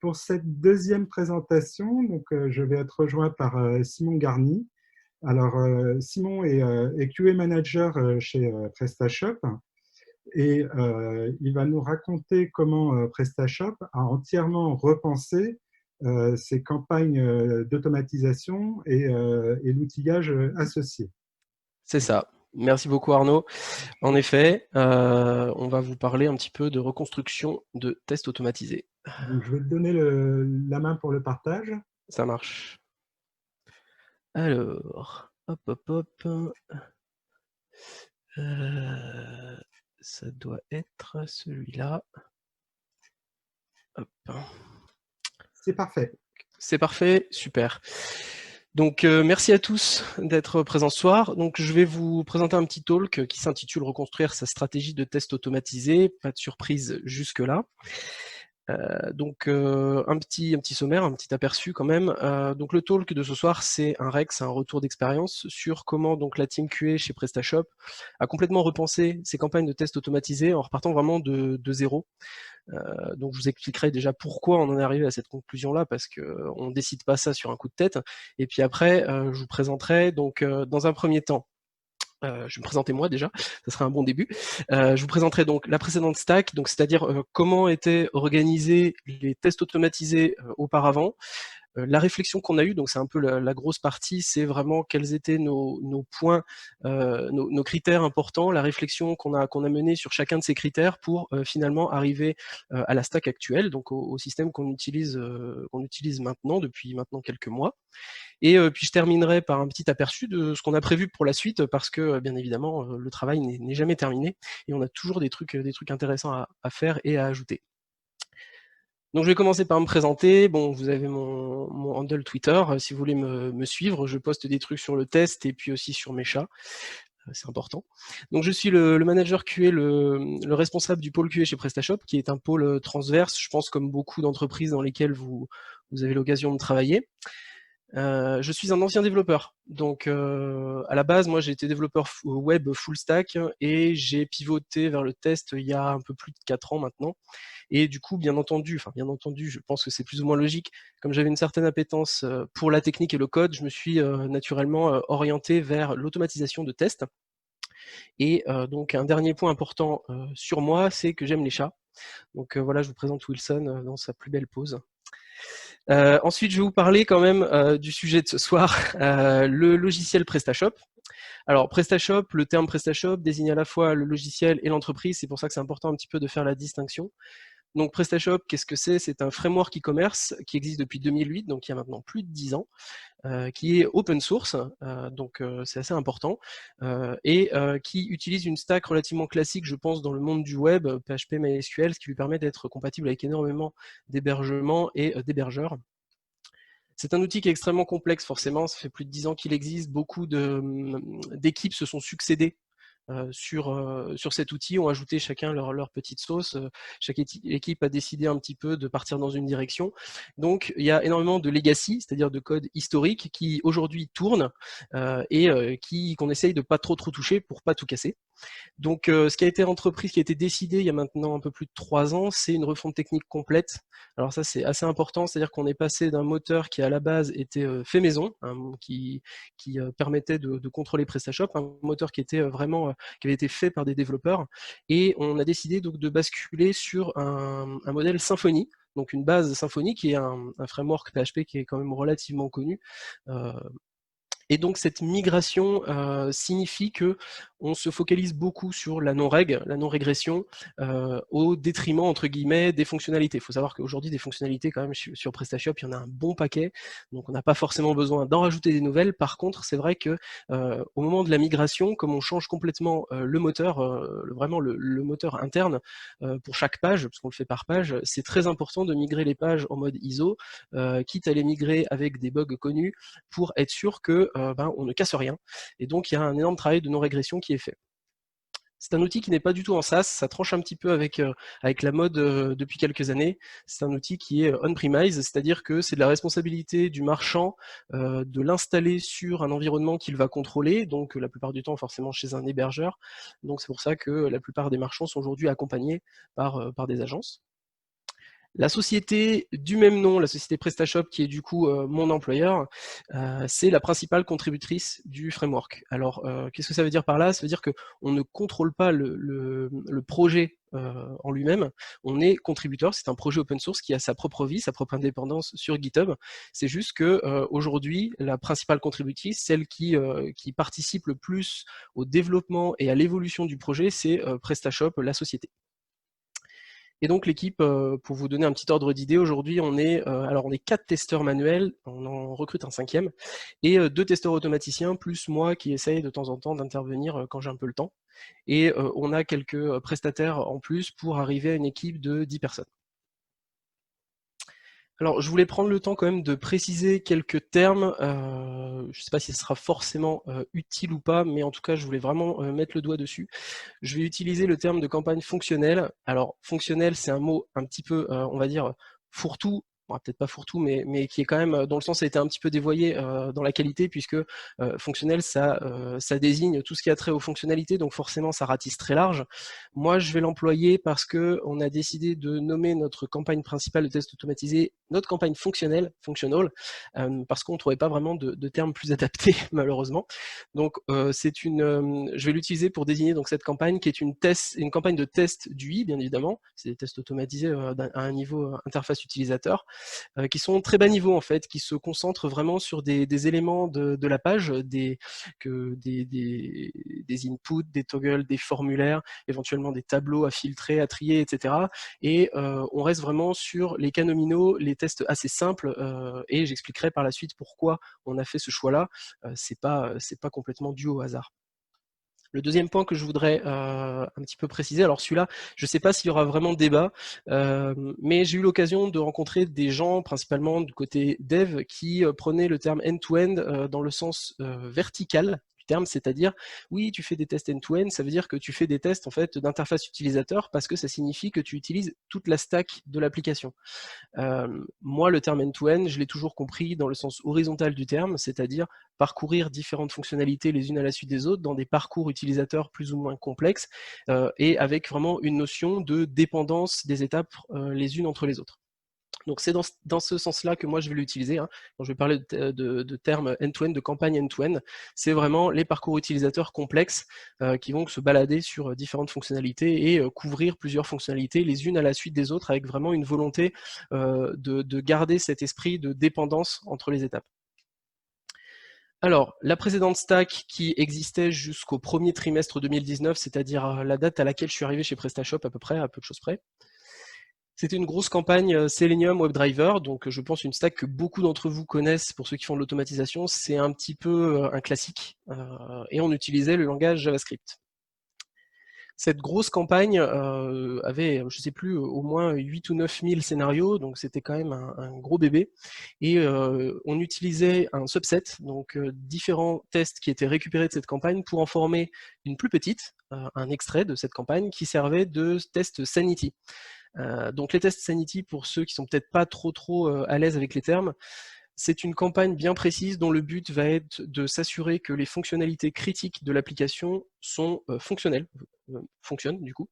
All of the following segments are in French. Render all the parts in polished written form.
pour cette deuxième présentation, je vais être rejoint par Simon Garny. Alors, Simon est QA Manager chez PrestaShop et il va nous raconter comment PrestaShop a entièrement repensé ses campagnes d'automatisation et l'outillage associé. C'est ça. Merci beaucoup Arnaud. En effet, on va vous parler un petit peu de reconstruction de tests automatisés. Donc, je vais te donner la main pour le partage. Ça marche. Alors, hop, hop, hop. Ça doit être celui-là. Hop. C'est parfait. C'est parfait, super. Donc merci à tous d'être présents ce soir. Donc je vais vous présenter un petit talk qui s'intitule Reconstruire sa stratégie de test automatisé. Pas de surprise jusque-là. Un petit sommaire, un petit aperçu quand même. Donc le talk de ce soir, c'est un retour d'expérience sur comment donc la team QA chez PrestaShop a complètement repensé ses campagnes de tests automatisés en repartant vraiment de zéro. Donc je vous expliquerai déjà pourquoi on en est arrivé à cette conclusion-là, parce qu'on ne décide pas ça sur un coup de tête. Et puis après, je vous présenterai donc dans un premier temps, je vais me présenter moi déjà, ça sera un bon début. Je vous présenterai donc la précédente stack, donc c'est-à-dire comment étaient organisés les tests automatisés auparavant. La réflexion qu'on a eue, donc c'est un peu la grosse partie, c'est vraiment quels étaient nos points, nos critères importants, la réflexion qu'on a menée sur chacun de ces critères pour finalement arriver à la stack actuelle, donc au système qu'on utilise maintenant, depuis maintenant quelques mois. Et puis je terminerai par un petit aperçu de ce qu'on a prévu pour la suite, parce que bien évidemment le travail n'est jamais terminé et on a toujours des trucs intéressants à faire et à ajouter. Donc je vais commencer par me présenter. Bon, vous avez mon handle Twitter, si vous voulez me suivre, je poste des trucs sur le test et puis aussi sur mes chats, c'est important. Donc je suis le manager QA, le responsable du pôle QA chez PrestaShop, qui est un pôle transverse, je pense comme beaucoup d'entreprises dans lesquelles vous avez l'occasion de travailler. Je suis un ancien développeur, donc à la base, moi j'ai été développeur web full stack et j'ai pivoté vers le test il y a un peu plus de 4 ans maintenant. Et du coup, bien entendu, je pense que c'est plus ou moins logique, comme j'avais une certaine appétence pour la technique et le code, je me suis naturellement orienté vers l'automatisation de tests. Et donc un dernier point important sur moi, c'est que j'aime les chats. Donc voilà, je vous présente Wilson dans sa plus belle pose. Ensuite, je vais vous parler quand même du sujet de ce soir, le logiciel PrestaShop. Alors PrestaShop, le terme PrestaShop désigne à la fois le logiciel et l'entreprise, c'est pour ça que c'est important un petit peu de faire la distinction. Donc PrestaShop, qu'est-ce que c'est? C'est un framework e-commerce qui existe depuis 2008, donc il y a maintenant plus de 10 ans, qui est open source, c'est assez important, et qui utilise une stack relativement classique, je pense, dans le monde du web, PHP, MySQL, ce qui lui permet d'être compatible avec énormément d'hébergements et d'hébergeurs. C'est un outil qui est extrêmement complexe, forcément, ça fait plus de 10 ans qu'il existe, beaucoup d'équipes se sont succédées sur cet outil, ont ajouté chacun leur petite sauce, chaque équipe a décidé un petit peu de partir dans une direction. Donc il y a énormément de legacy, c'est-à-dire de code historique qui aujourd'hui tourne et qu'on essaye de pas trop toucher pour pas tout casser. Donc ce qui a été entrepris, ce qui a été décidé il y a maintenant un peu plus de 3 ans, c'est une refonte technique complète. Alors ça c'est assez important, c'est-à-dire qu'on est passé d'un moteur qui à la base était fait maison, hein, qui permettait de contrôler PrestaShop, un moteur qui était vraiment qui avait été fait par des développeurs, et on a décidé donc de basculer sur un modèle Symfony, donc une base Symfony qui est un framework PHP qui est quand même relativement connu. Et donc cette migration signifie que on se focalise beaucoup sur la non-régression, au détriment, entre guillemets, des fonctionnalités. Il faut savoir qu'aujourd'hui, des fonctionnalités, quand même, sur PrestaShop, il y en a un bon paquet, donc on n'a pas forcément besoin d'en rajouter des nouvelles. Par contre, c'est vrai que au moment de la migration, comme on change complètement le moteur, vraiment le moteur interne pour chaque page, parce qu'on le fait par page, c'est très important de migrer les pages en mode ISO, quitte à les migrer avec des bugs connus, pour être sûr que on ne casse rien. Et donc il y a un énorme travail de non-régression qui est fait. C'est un outil qui n'est pas du tout en SaaS, ça tranche un petit peu avec la mode depuis quelques années. C'est un outil qui est on-premise, c'est-à-dire que c'est de la responsabilité du marchand de l'installer sur un environnement qu'il va contrôler, donc la plupart du temps forcément chez un hébergeur. Donc c'est pour ça que la plupart des marchands sont aujourd'hui accompagnés par des agences. La société du même nom, la société PrestaShop, qui est du coup mon employeur, c'est la principale contributrice du framework. Alors, qu'est-ce que ça veut dire par là? Ça veut dire qu'on ne contrôle pas le projet en lui-même, on est contributeur, c'est un projet open source qui a sa propre vie, sa propre indépendance sur GitHub. C'est juste que aujourd'hui, la principale contributrice, celle qui participe le plus au développement et à l'évolution du projet, c'est PrestaShop, la société. Et donc l'équipe, pour vous donner un petit ordre d'idée, aujourd'hui on est 4 testeurs manuels, on en recrute un 5e, et 2 testeurs automaticiens, plus moi qui essaye de temps en temps d'intervenir quand j'ai un peu le temps. Et on a quelques prestataires en plus pour arriver à une équipe de 10 personnes. Alors, je voulais prendre le temps quand même de préciser quelques termes. Je ne sais pas si ce sera forcément utile ou pas, mais en tout cas, je voulais vraiment mettre le doigt dessus. Je vais utiliser le terme de campagne fonctionnelle. Alors, fonctionnel, c'est un mot un petit peu, on va dire, fourre-tout. Bon, peut-être pas fourre-tout, mais qui est quand même, dans le sens, a été un petit peu dévoyé dans la qualité, puisque fonctionnel, ça désigne tout ce qui a trait aux fonctionnalités, donc forcément, ça ratisse très large. Moi, je vais l'employer parce qu'on a décidé de nommer notre campagne principale de test automatisé notre campagne fonctionnelle, functional, parce qu'on ne trouvait pas vraiment de termes plus adaptés, malheureusement. Donc, je vais l'utiliser pour désigner donc, cette campagne qui est une campagne de test d'UI, bien évidemment. C'est des tests automatisés à un niveau interface utilisateur, qui sont très bas niveau, en fait, qui se concentrent vraiment sur des éléments de la page, des inputs, des toggles, des formulaires, éventuellement des tableaux à filtrer, à trier, etc. Et on reste vraiment sur les cas nominaux, les tests assez simples, et j'expliquerai par la suite pourquoi on a fait ce choix-là. C'est pas complètement dû au hasard. Le deuxième point que je voudrais un petit peu préciser, alors celui-là, je ne sais pas s'il y aura vraiment débat, mais j'ai eu l'occasion de rencontrer des gens, principalement du côté dev, qui prenaient le terme end-to-end dans le sens vertical du terme, c'est-à-dire, oui, tu fais des tests end-to-end, ça veut dire que tu fais des tests en fait d'interface utilisateur parce que ça signifie que tu utilises toute la stack de l'application. Moi, le terme end-to-end, je l'ai toujours compris dans le sens horizontal du terme, c'est-à-dire parcourir différentes fonctionnalités les unes à la suite des autres dans des parcours utilisateurs plus ou moins complexes et avec vraiment une notion de dépendance des étapes les unes entre les autres. Donc c'est dans ce sens-là que moi je vais l'utiliser. Hein. Quand je vais parler de termes end-to-end, de campagne end-to-end, c'est vraiment les parcours utilisateurs complexes qui vont se balader sur différentes fonctionnalités et couvrir plusieurs fonctionnalités les unes à la suite des autres avec vraiment une volonté de garder cet esprit de dépendance entre les étapes. Alors, la précédente stack qui existait jusqu'au premier trimestre 2019, c'est-à-dire la date à laquelle je suis arrivé chez PrestaShop à peu près, à peu de choses près, c'était une grosse campagne Selenium WebDriver, donc je pense une stack que beaucoup d'entre vous connaissent pour ceux qui font de l'automatisation, c'est un petit peu un classique, et on utilisait le langage JavaScript. Cette grosse campagne avait, je ne sais plus, au moins 8 ou 9 000 scénarios, donc c'était quand même un gros bébé. Et on utilisait un subset, donc différents tests qui étaient récupérés de cette campagne pour en former une plus petite, un extrait de cette campagne qui servait de test sanity. Donc les tests sanity, pour ceux qui sont peut-être pas trop à l'aise avec les termes, c'est une campagne bien précise dont le but va être de s'assurer que les fonctionnalités critiques de l'application sont fonctionnelles, fonctionnent du coup.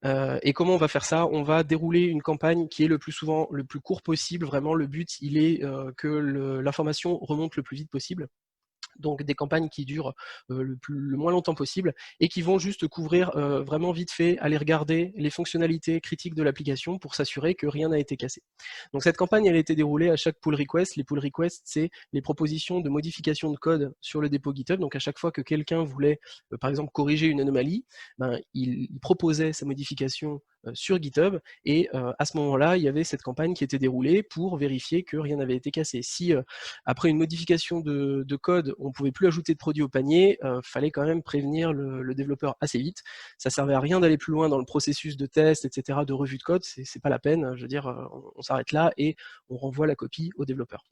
Et comment on va faire ça? On va dérouler une campagne qui est le plus souvent le plus court possible. Vraiment, le but, il est que l'information remonte le plus vite possible. Donc des campagnes qui durent le moins longtemps possible et qui vont juste couvrir vraiment vite fait, aller regarder les fonctionnalités critiques de l'application pour s'assurer que rien n'a été cassé. Donc cette campagne, elle a été déroulée à chaque pull request. Les pull requests, c'est les propositions de modification de code sur le dépôt GitHub. Donc à chaque fois que quelqu'un voulait, par exemple, corriger une anomalie, il proposait sa modification sur GitHub et à ce moment-là, il y avait cette campagne qui était déroulée pour vérifier que rien n'avait été cassé. Si après une modification de code, on ne pouvait plus ajouter de produit au panier, fallait quand même prévenir le développeur assez vite. Ça servait à rien d'aller plus loin dans le processus de test, etc., de revue de code, c'est pas la peine, je veux dire, on s'arrête là et on renvoie la copie au développeur.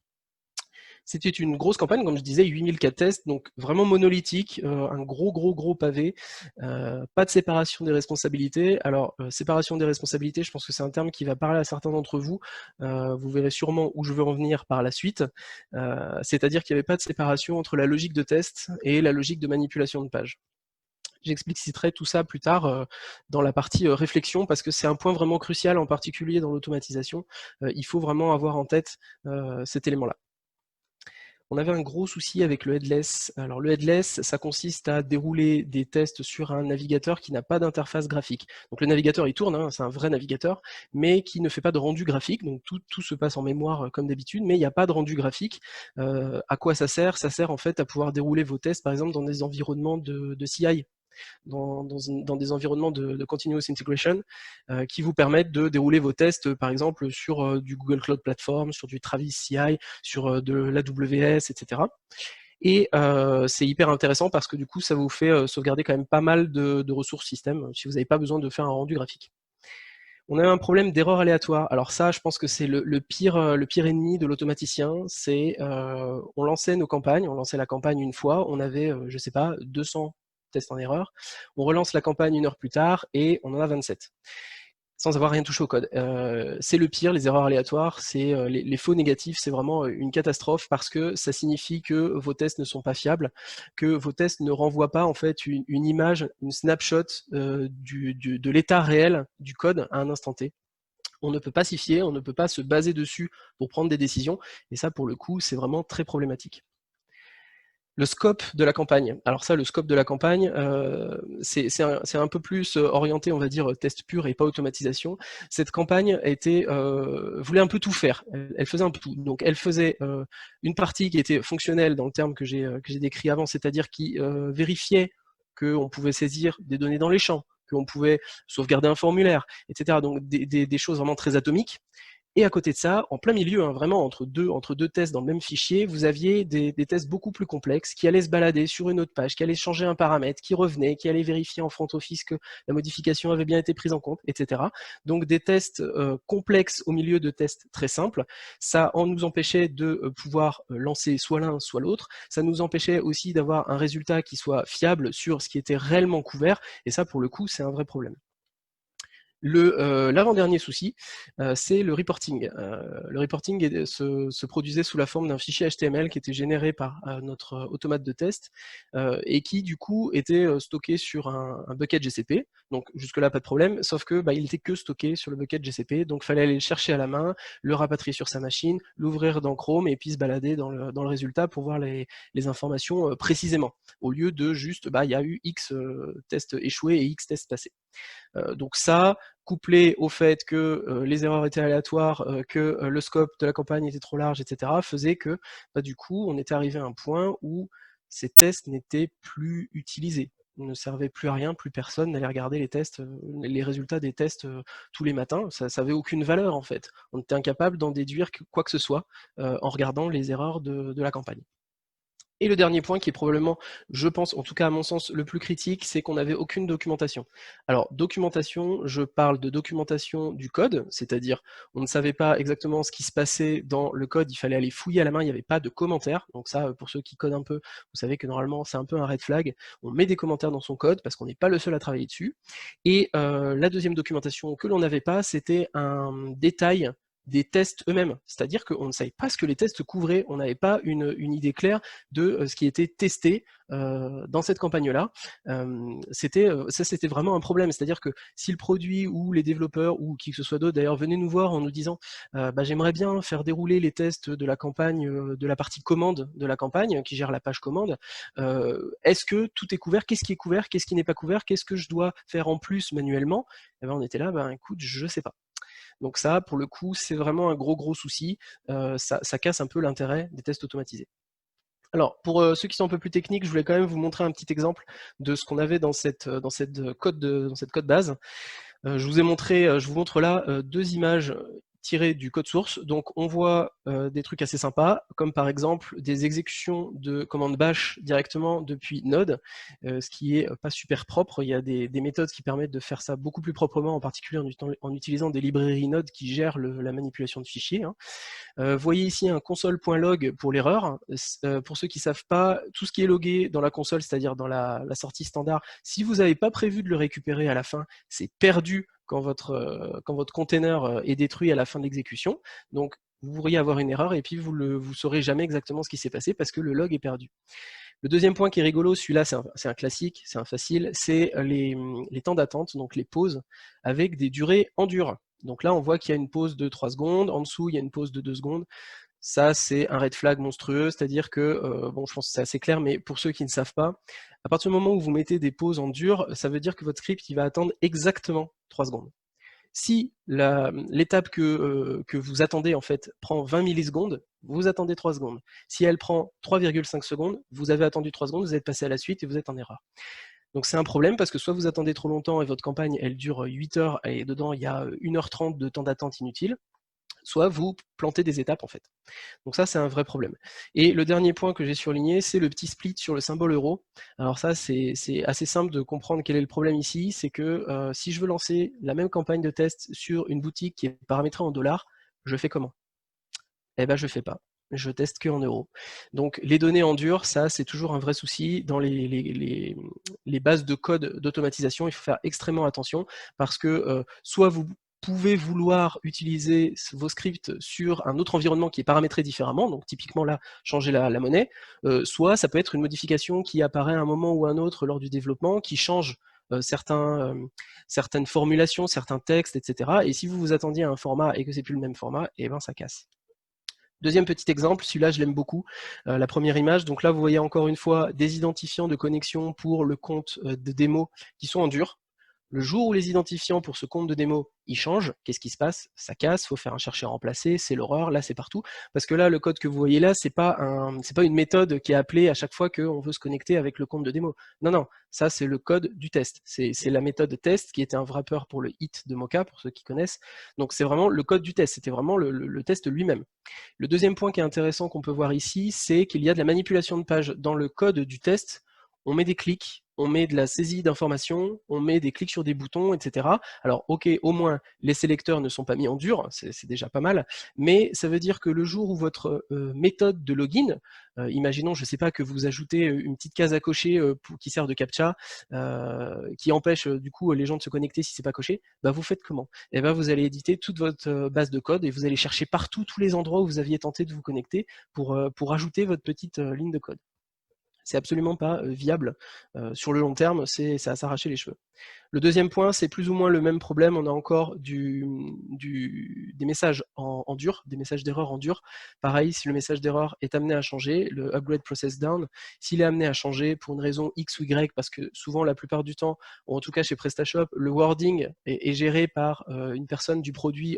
C'était une grosse campagne, comme je disais, 8000 cas de tests, donc vraiment monolithique, un gros pavé, pas de séparation des responsabilités. Alors, séparation des responsabilités, je pense que c'est un terme qui va parler à certains d'entre vous. Vous verrez sûrement où je veux en venir par la suite. C'est-à-dire qu'il n'y avait pas de séparation entre la logique de test et la logique de manipulation de page. J'expliciterai tout ça plus tard dans la partie réflexion, parce que c'est un point vraiment crucial, en particulier dans l'automatisation. Il faut vraiment avoir en tête cet élément-là. On avait un gros souci avec le headless. Alors le headless, ça consiste à dérouler des tests sur un navigateur qui n'a pas d'interface graphique. Donc le navigateur, il tourne, hein, c'est un vrai navigateur, mais qui ne fait pas de rendu graphique. Donc tout se passe en mémoire comme d'habitude, mais il n'y a pas de rendu graphique. À quoi ça sert? Ça sert en fait à pouvoir dérouler vos tests, par exemple, dans des environnements de CI. Dans des environnements de continuous integration qui vous permettent de dérouler vos tests, par exemple, sur du Google Cloud Platform, sur du Travis CI, sur de l'AWS, etc. Et c'est hyper intéressant parce que du coup, ça vous fait sauvegarder quand même pas mal de ressources système si vous n'avez pas besoin de faire un rendu graphique. On a un problème d'erreur aléatoire. Alors ça, je pense que c'est le pire ennemi de l'automaticien. C'est on lançait nos campagnes, on lançait la campagne une fois, on avait, je sais pas, 200 tests en erreur. On relance la campagne 1 heure plus tard et on en a 27 sans avoir rien touché au code. C'est le pire, les erreurs aléatoires, c'est les faux négatifs, c'est vraiment une catastrophe parce que ça signifie que vos tests ne sont pas fiables, que vos tests ne renvoient pas en fait une image, une snapshot de l'état réel du code à un instant T. On ne peut pas s'y fier, on ne peut pas se baser dessus pour prendre des décisions, et ça pour le coup c'est vraiment très problématique. Le scope de la campagne. Alors ça, le scope de la campagne, c'est un peu plus orienté, on va dire, test pur et pas automatisation. Cette campagne voulait un peu tout faire. Elle faisait un peu tout. Donc elle faisait une partie qui était fonctionnelle dans le terme que j'ai décrit avant, c'est-à-dire qui vérifiait qu'on pouvait saisir des données dans les champs, qu'on pouvait sauvegarder un formulaire, etc. Donc des choses vraiment très atomiques. Et à côté de ça, en plein milieu, hein, vraiment entre deux tests dans le même fichier, vous aviez des tests beaucoup plus complexes qui allaient se balader sur une autre page, qui allaient changer un paramètre, qui revenaient, qui allaient vérifier en front office que la modification avait bien été prise en compte, etc. Donc des tests complexes au milieu de tests très simples. Ça nous empêchait de pouvoir lancer soit l'un, soit l'autre. Ça nous empêchait aussi d'avoir un résultat qui soit fiable sur ce qui était réellement couvert. Et ça, pour le coup, c'est un vrai problème. L'avant-dernier souci, c'est le reporting. Le reporting se produisait sous la forme d'un fichier HTML qui était généré par notre automate de test et qui du coup était stocké sur un bucket GCP. Donc jusque-là, pas de problème, sauf que il était que stocké sur le bucket GCP, donc il fallait aller le chercher à la main, le rapatrier sur sa machine, l'ouvrir dans Chrome et puis se balader dans le résultat pour voir les informations précisément, au lieu de juste, il y a eu X tests échoués et X tests passés. Donc ça, couplé au fait que les erreurs étaient aléatoires, que le scope de la campagne était trop large, etc., faisait que du coup, on était arrivé à un point où ces tests n'étaient plus utilisés. Ils ne servaient plus à rien, plus personne n'allait regarder les tests, les résultats des tests tous les matins. Ça n'avait aucune valeur en fait. On était incapable d'en déduire quoi que ce soit en regardant les erreurs de la campagne. Et le dernier point qui est probablement, je pense, en tout cas à mon sens, le plus critique, c'est qu'on n'avait aucune documentation. Alors, documentation, je parle de documentation du code, c'est-à-dire on ne savait pas exactement ce qui se passait dans le code, il fallait aller fouiller à la main, il n'y avait pas de commentaires. Donc ça, pour ceux qui codent un peu, vous savez que normalement c'est un peu un red flag. On met des commentaires dans son code parce qu'on n'est pas le seul à travailler dessus. Et la deuxième documentation que l'on n'avait pas, c'était un détail des tests eux-mêmes, c'est-à-dire qu'on ne savait pas ce que les tests couvraient, on n'avait pas une idée claire de ce qui était testé dans cette campagne-là. C'était vraiment un problème, c'est-à-dire que si le produit ou les développeurs ou qui que ce soit d'autre d'ailleurs venaient nous voir en nous disant j'aimerais bien faire dérouler les tests de la campagne, de la partie commande de la campagne qui gère la page commande, est-ce que tout est couvert, qu'est-ce qui est couvert, qu'est-ce qui n'est pas couvert, qu'est-ce que je dois faire en plus manuellement, et on était là, écoute, je sais pas. Donc ça, pour le coup, c'est vraiment un gros souci. Ça casse un peu l'intérêt des tests automatisés. Alors, pour ceux qui sont un peu plus techniques, je voulais quand même vous montrer un petit exemple de ce qu'on avait dans cette code base. Je vous montre là deux images tirées du code source. Donc on voit des trucs assez sympas, comme par exemple des exécutions de commandes bash directement depuis Node, ce qui est pas super propre. Il y a des méthodes qui permettent de faire ça beaucoup plus proprement, en particulier en utilisant des librairies Node qui gèrent la manipulation de fichiers. Vous voyez ici un console.log pour l'erreur. Pour ceux qui ne savent pas, tout ce qui est logué dans la console, c'est-à-dire dans la sortie standard, si vous n'avez pas prévu de le récupérer à la fin, c'est perdu quand votre container est détruit à la fin de l'exécution. Donc vous pourriez avoir une erreur et puis vous ne saurez jamais exactement ce qui s'est passé parce que le log est perdu. Le deuxième point qui est rigolo, celui-là c'est un classique, c'est un facile, c'est les temps d'attente, donc les pauses, avec des durées en dur. Donc là, on voit qu'il y a une pause de 3 secondes, en dessous, il y a une pause de 2 secondes. Ça, c'est un red flag monstrueux, c'est-à-dire que, bon, je pense que c'est assez clair, mais pour ceux qui ne savent pas, à partir du moment où vous mettez des pauses en dur, ça veut dire que votre script, il va attendre exactement 3 secondes. Si l'étape que vous attendez en fait prend 20 millisecondes, vous attendez 3 secondes. Si elle prend 3,5 secondes, vous avez attendu 3 secondes, vous êtes passé à la suite et vous êtes en erreur. Donc c'est un problème parce que soit vous attendez trop longtemps et votre campagne elle dure 8 heures et dedans il y a 1h30 de temps d'attente inutile, soit vous plantez des étapes en fait. Donc ça, c'est un vrai problème. Et le dernier point que j'ai surligné, c'est le petit split sur le symbole euro. Alors ça, c'est assez simple de comprendre quel est le problème ici, c'est que si je veux lancer la même campagne de test sur une boutique qui est paramétrée en dollars, je fais comment? Eh ben, je fais pas. Je teste que en euros. Donc les données en dur, ça c'est toujours un vrai souci. Dans les bases de code d'automatisation, il faut faire extrêmement attention parce que soit vous pouvez vouloir utiliser vos scripts sur un autre environnement qui est paramétré différemment, donc typiquement là, changer la monnaie, soit ça peut être une modification qui apparaît à un moment ou à un autre lors du développement, qui change certaines formulations, certains textes, etc. Et si vous vous attendiez à un format et que c'est plus le même format, eh ben ça casse. Deuxième petit exemple, celui-là je l'aime beaucoup, la première image, donc là vous voyez encore une fois des identifiants de connexion pour le compte de démo qui sont en dur. Le jour où les identifiants pour ce compte de démo, ils changent, qu'est-ce qui se passe? Ça casse, il faut faire un chercher remplacer, c'est l'horreur, là c'est partout. Parce que là, le code que vous voyez là, c'est pas une méthode qui est appelée à chaque fois qu'on veut se connecter avec le compte de démo. Non, non, ça c'est le code du test. C'est la méthode test qui était un wrapper pour le hit de Mocha, pour ceux qui connaissent. Donc c'est vraiment le code du test, c'était vraiment le test lui-même. Le deuxième point qui est intéressant qu'on peut voir ici, c'est qu'il y a de la manipulation de page. Dans le code du test, on met des clics, on met de la saisie d'informations, on met des clics sur des boutons, etc. Alors ok, au moins les sélecteurs ne sont pas mis en dur, c'est déjà pas mal, mais ça veut dire que le jour où votre méthode de login, imaginons, je ne sais pas, que vous ajoutez une petite case à cocher qui sert de captcha, qui empêche du coup les gens de se connecter si c'est pas coché, bah vous faites comment? Eh ben vous allez éditer toute votre base de code et vous allez chercher partout tous les endroits où vous aviez tenté de vous connecter pour ajouter votre petite ligne de code. C'est absolument pas viable. Sur le long terme, c'est à s'arracher les cheveux. Le deuxième point, c'est plus ou moins le même problème. On a encore des messages en dur, des messages d'erreur en dur. Pareil, si le message d'erreur est amené à changer, le upgrade process down, s'il est amené à changer pour une raison X ou Y, parce que souvent, la plupart du temps, ou en tout cas chez PrestaShop, le wording est géré par une personne du produit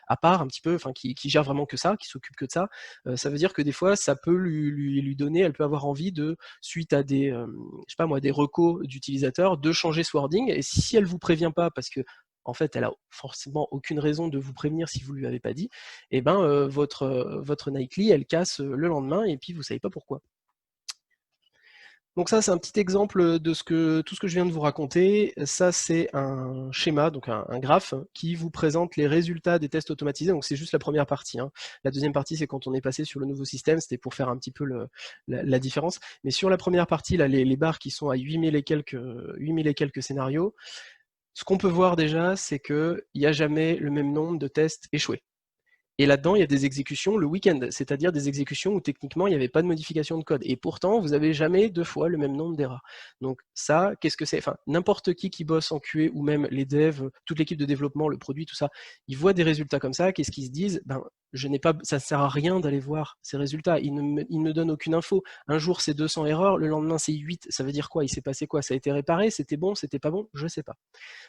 à part, un petit peu, enfin qui gère vraiment que ça, qui s'occupe que de ça. Ça veut dire que des fois, ça peut lui donner, elle peut avoir envie de, suite à des, je sais pas moi, des recos d'utilisateurs, de changer ce wording. Et si elle vous prévient pas, parce que en fait elle a forcément aucune raison de vous prévenir si vous lui avez pas dit, et ben votre Nightly elle casse le lendemain et puis vous savez pas pourquoi. Donc ça, c'est un petit exemple de tout ce que je viens de vous raconter. Ça, c'est un schéma, donc un graphe, qui vous présente les résultats des tests automatisés. Donc c'est juste la première partie. Hein. La deuxième partie, c'est quand on est passé sur le nouveau système, c'était pour faire un petit peu la différence. Mais sur la première partie, là, les barres qui sont à 8000 et quelques scénarios, ce qu'on peut voir déjà, c'est qu'il n'y a jamais le même nombre de tests échoués. Et là-dedans, il y a des exécutions le week-end, c'est-à-dire des exécutions où techniquement, il n'y avait pas de modification de code. Et pourtant, vous n'avez jamais 2 fois le même nombre d'erreurs. Donc ça, qu'est-ce que c'est? Enfin, n'importe qui bosse en QA ou même les devs, toute l'équipe de développement, le produit, tout ça, ils voient des résultats comme ça, qu'est-ce qu'ils se disent? Ben, ça ne sert à rien d'aller voir ces résultats, ils ne me donnent aucune info. Un jour, c'est 200 erreurs, le lendemain, c'est 8. Ça veut dire quoi? Il s'est passé quoi? Ça a été réparé? C'était bon? C'était pas bon? Je sais pas.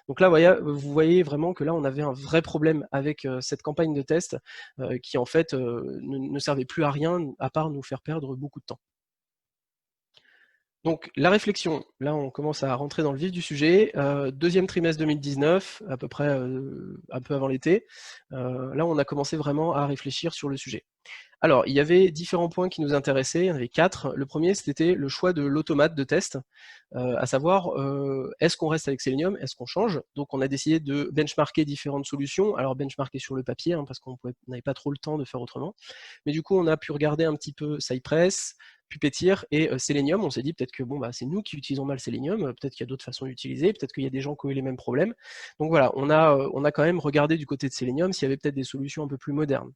Donc là, vous voyez vraiment que là, on avait un vrai problème avec cette campagne de test qui, en fait, ne servait plus à rien, à part nous faire perdre beaucoup de temps. Donc la réflexion, là on commence à rentrer dans le vif du sujet, deuxième trimestre 2019, à peu près un peu avant l'été, là on a commencé vraiment à réfléchir sur le sujet. Alors, il y avait différents points qui nous intéressaient, il y en avait 4. Le premier, c'était le choix de l'automate de test, à savoir, est-ce qu'on reste avec Selenium, est-ce qu'on change? Donc on a décidé de benchmarker différentes solutions, alors benchmarker sur le papier, hein, parce qu'on n'avait pas trop le temps de faire autrement, mais du coup on a pu regarder un petit peu Cypress, Puppeteer et Selenium. On s'est dit peut-être que bon, bah, c'est nous qui utilisons mal Selenium, peut-être qu'il y a d'autres façons d'utiliser, peut-être qu'il y a des gens qui ont eu les mêmes problèmes. Donc voilà, on a quand même regardé du côté de Selenium s'il y avait peut-être des solutions un peu plus modernes.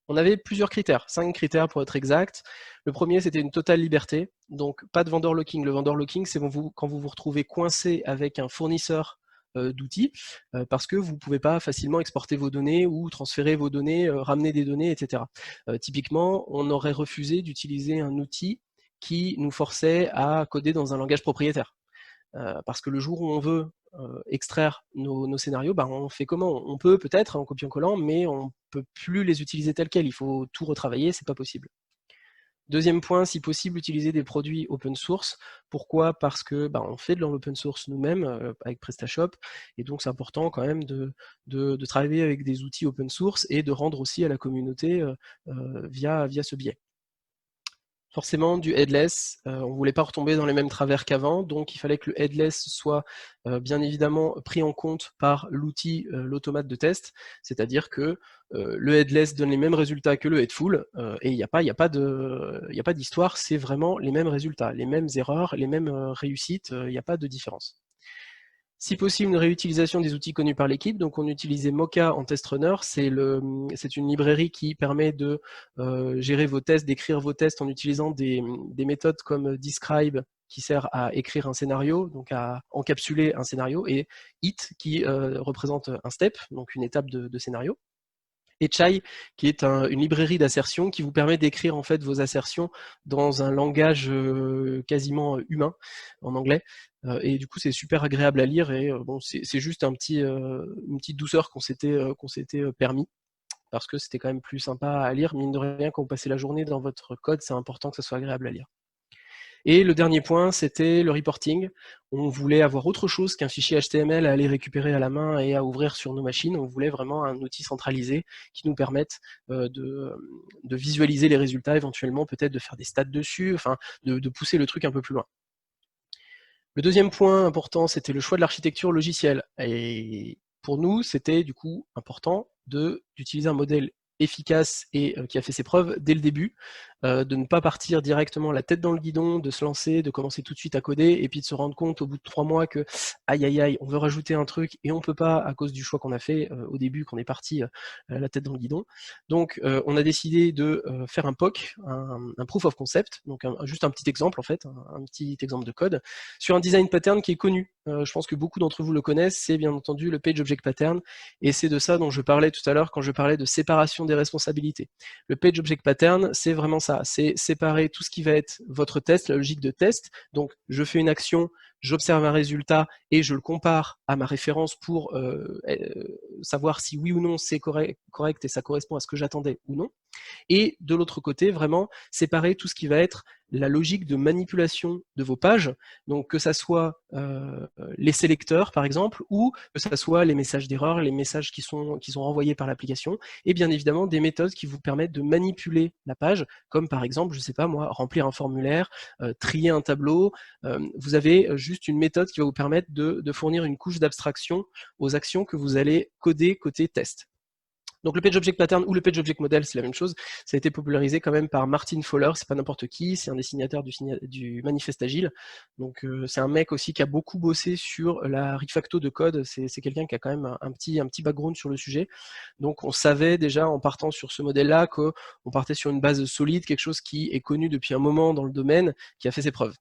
On avait plusieurs critères, 5 critères pour être exact. Le premier, c'était une totale liberté, donc pas de vendor locking. Le vendor locking, c'est quand vous vous retrouvez coincé avec un fournisseur d'outils, parce que vous ne pouvez pas facilement exporter vos données ou transférer vos données, ramener des données, etc. Typiquement, on aurait refusé d'utiliser un outil qui nous forçait à coder dans un langage propriétaire. Parce que le jour où on veut extraire nos scénarios, bah, on fait comment? On peut peut-être en copiant-collant, mais on ne peut plus les utiliser tels quels, il faut tout retravailler, c'est pas possible. Deuxième point, si possible, utiliser des produits open source. Pourquoi? Parce que bah, on fait de l'open source nous-mêmes avec PrestaShop, et donc c'est important quand même de travailler avec des outils open source et de rendre aussi à la communauté via ce biais. Forcément, du headless, on ne voulait pas retomber dans les mêmes travers qu'avant, donc il fallait que le headless soit bien évidemment pris en compte par l'outil, l'automate de test, c'est-à-dire que le headless donne les mêmes résultats que le headful, et il n'y a pas d'histoire, c'est vraiment les mêmes résultats, les mêmes erreurs, les mêmes réussites, il n'y a pas de différence. Si possible, une réutilisation des outils connus par l'équipe. Donc on utilisait Mocha en test runner. C'est une librairie qui permet de gérer vos tests, d'écrire vos tests en utilisant des méthodes comme Describe qui sert à écrire un scénario, donc à encapsuler un scénario, et It qui représente un step, donc une étape de scénario. Et Chai, qui est une librairie d'assertion qui vous permet d'écrire en fait vos assertions dans un langage quasiment humain, en anglais. Et du coup, c'est super agréable à lire, et bon, c'est juste une petite douceur qu'on s'était permis, parce que c'était quand même plus sympa à lire. Mine de rien, quand vous passez la journée dans votre code, c'est important que ça soit agréable à lire. Et le dernier point, c'était le reporting. On voulait avoir autre chose qu'un fichier HTML à aller récupérer à la main et à ouvrir sur nos machines. On voulait vraiment un outil centralisé qui nous permette de visualiser les résultats, éventuellement peut-être de faire des stats dessus, enfin de pousser le truc un peu plus loin. Le deuxième point important, c'était le choix de l'architecture logicielle. Et pour nous, c'était du coup important d'utiliser un modèle efficace et qui a fait ses preuves dès le début, de ne pas partir directement la tête dans le guidon, de se lancer, de commencer tout de suite à coder, et puis de se rendre compte au bout de 3 mois que aïe aïe aïe, on veut rajouter un truc et on peut pas à cause du choix qu'on a fait au début, qu'on est parti la tête dans le guidon. Donc on a décidé de faire un POC, un proof of concept, donc juste un petit exemple en fait, un petit exemple de code, sur un design pattern qui est connu. Je pense que beaucoup d'entre vous le connaissent, c'est bien entendu le Page Object Pattern, et c'est de ça dont je parlais tout à l'heure quand je parlais de séparation des responsabilités. Le Page Object Pattern, c'est vraiment ça, c'est séparer tout ce qui va être votre test, la logique de test. Donc je fais une action, j'observe un résultat et je le compare à ma référence pour savoir si oui ou non c'est correct et ça correspond à ce que j'attendais ou non. Et de l'autre côté, vraiment séparer tout ce qui va être la logique de manipulation de vos pages, donc que ça soit les sélecteurs par exemple, ou que ça soit les messages d'erreur, les messages qui sont renvoyés par l'application, et bien évidemment des méthodes qui vous permettent de manipuler la page, comme par exemple, je sais pas moi, remplir un formulaire, trier un tableau. Vous avez juste une méthode qui va vous permettre de fournir une couche d'abstraction aux actions que vous allez coder côté test. Donc le Page Object Pattern ou le Page Object Model, c'est la même chose. Ça a été popularisé quand même par Martin Fowler, c'est pas n'importe qui, c'est un dessinateur du Manifeste Agile. Donc c'est un mec aussi qui a beaucoup bossé sur la refacto de code, c'est quelqu'un qui a quand même un petit background sur le sujet. Donc on savait déjà en partant sur ce modèle-là qu'on partait sur une base solide, quelque chose qui est connu depuis un moment dans le domaine, qui a fait ses preuves.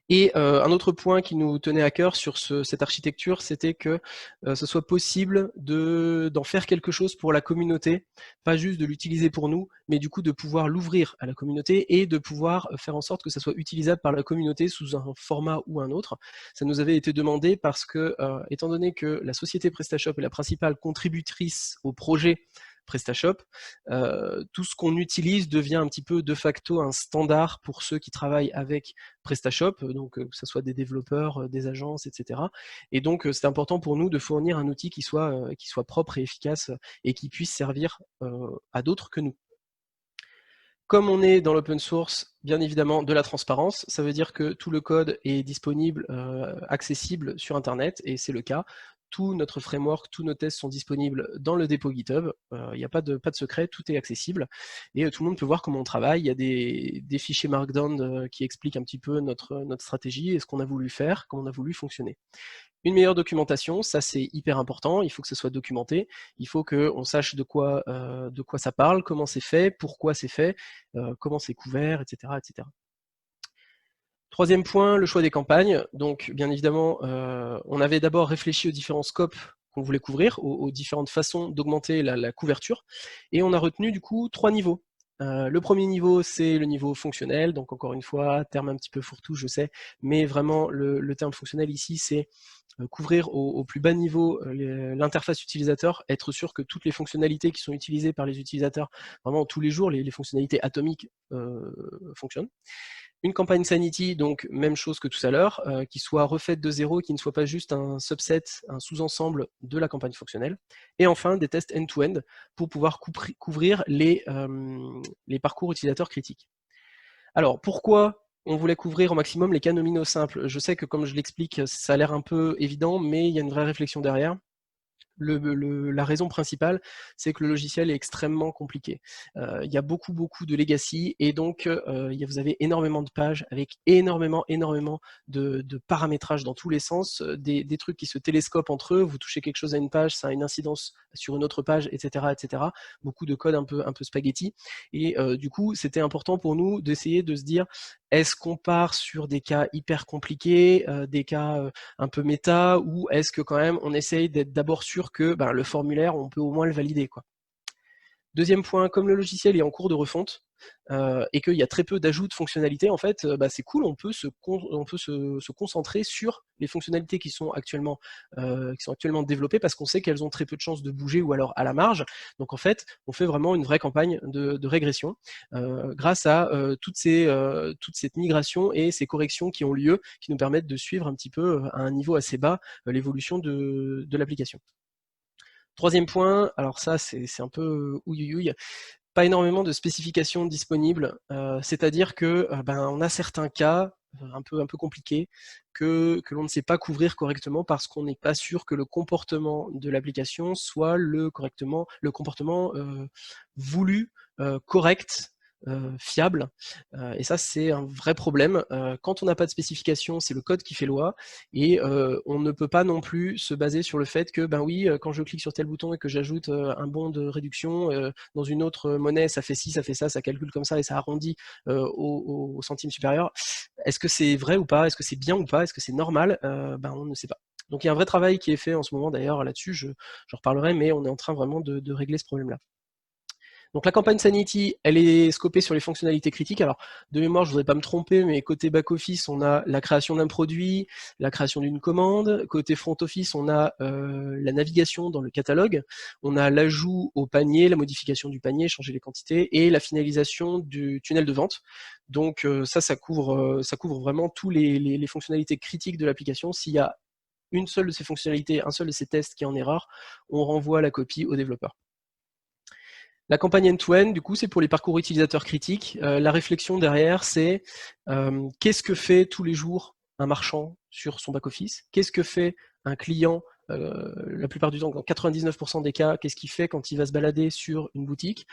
Et un autre point qui nous tenait à cœur sur cette architecture, c'était que ce soit possible d'en faire quelque chose pour la communauté, pas juste de l'utiliser pour nous, mais du coup de pouvoir l'ouvrir à la communauté et de pouvoir faire en sorte que ça soit utilisable par la communauté sous un format ou un autre. Ça nous avait été demandé parce que, étant donné que la société PrestaShop est la principale contributrice au projet PrestaShop, tout ce qu'on utilise devient un petit peu de facto un standard pour ceux qui travaillent avec PrestaShop, donc que ce soit des développeurs, des agences, etc. Et donc c'est important pour nous de fournir un outil qui soit propre et efficace et qui puisse servir à d'autres que nous. Comme on est dans l'open source, bien évidemment de la transparence, ça veut dire que tout le code est disponible, accessible sur Internet, et c'est le cas. tout notre framework, tous nos tests sont disponibles dans le dépôt GitHub. Il n'y a pas de secret, tout est accessible et tout le monde peut voir comment on travaille. Il y a des fichiers Markdown qui expliquent un petit peu notre stratégie et ce qu'on a voulu faire, comment on a voulu fonctionner. Une meilleure documentation, ça c'est hyper important, il faut que ce soit documenté, il faut qu'on sache de quoi ça parle, comment c'est fait, pourquoi c'est fait, comment c'est couvert, etc., etc. Troisième point, le choix des campagnes. Donc, bien évidemment, on avait d'abord réfléchi aux différents scopes qu'on voulait couvrir, aux différentes façons d'augmenter la couverture, et on a retenu du coup 3 niveaux. Le premier niveau, c'est le niveau fonctionnel, donc encore une fois, terme un petit peu fourre-tout, je sais, mais vraiment le terme fonctionnel ici, c'est couvrir au plus bas niveau l'interface utilisateur, être sûr que toutes les fonctionnalités qui sont utilisées par les utilisateurs, vraiment tous les jours, les fonctionnalités atomiques fonctionnent. Une campagne Sanity, donc même chose que tout à l'heure, qui soit refaite de zéro, qui ne soit pas juste un subset, un sous-ensemble de la campagne fonctionnelle. Et enfin, des tests end-to-end pour pouvoir couvrir les parcours utilisateurs critiques. Alors, pourquoi on voulait couvrir au maximum les cas nominaux simples? Je sais que comme je l'explique, ça a l'air un peu évident, mais il y a une vraie réflexion derrière. La raison principale, c'est que le logiciel est extrêmement compliqué. Il y a beaucoup de legacy, et donc vous avez énormément de pages avec énormément de paramétrage dans tous les sens, des trucs qui se télescopent entre eux, vous touchez quelque chose à une page, ça a une incidence sur une autre page, etc. etc. Beaucoup de code un peu spaghetti, et du coup, c'était important pour nous d'essayer de se dire, est-ce qu'on part sur des cas hyper compliqués, des cas un peu méta, ou est-ce que quand même on essaye d'être d'abord sûr que le formulaire, on peut au moins le valider, quoi. Deuxième point, comme le logiciel est en cours de refonte, et qu'il y a très peu d'ajouts de fonctionnalités, en fait, c'est cool, on peut se concentrer sur les fonctionnalités qui sont actuellement développées, parce qu'on sait qu'elles ont très peu de chances de bouger, ou alors à la marge. Donc en fait, on fait vraiment une vraie campagne de régression, grâce à toute cette migration et ces corrections qui ont lieu, qui nous permettent de suivre un petit peu à un niveau assez bas l'évolution de l'application. Troisième point, alors ça c'est un peu ouïouïouï, pas énormément de spécifications disponibles, c'est-à-dire que on a certains cas un peu compliqués que l'on ne sait pas couvrir correctement parce qu'on n'est pas sûr que le comportement de l'application soit le comportement voulu, correct, fiable, et ça c'est un vrai problème. Quand on n'a pas de spécification, c'est le code qui fait loi, et on ne peut pas non plus se baser sur le fait que oui, quand je clique sur tel bouton et que j'ajoute un bon de réduction dans une autre monnaie, ça fait ci, ça fait ça calcule comme ça et ça arrondit au centime supérieur. Est-ce que c'est vrai ou pas? Est-ce que c'est bien ou pas? Est-ce que c'est normal? On ne sait pas. Donc il y a un vrai travail qui est fait en ce moment d'ailleurs là-dessus, j'en reparlerai, mais on est en train vraiment de régler ce problème-là. Donc la campagne Sanity, elle est scopée sur les fonctionnalités critiques. Alors de mémoire, je ne voudrais pas me tromper, mais côté back-office, on a la création d'un produit, la création d'une commande. Côté front-office, on a la navigation dans le catalogue, on a l'ajout au panier, la modification du panier, changer les quantités, et la finalisation du tunnel de vente. Donc ça couvre vraiment toutes les fonctionnalités critiques de l'application. S'il y a une seule de ces fonctionnalités, un seul de ces tests qui est en erreur, on renvoie la copie au développeur. La campagne end-to-end, du coup, c'est pour les parcours utilisateurs critiques. La réflexion derrière, c'est qu'est-ce que fait tous les jours un marchand sur son back-office? Qu'est-ce que fait un client la plupart du temps, dans 99% des cas, qu'est-ce qu'il fait quand il va se balader sur une boutique?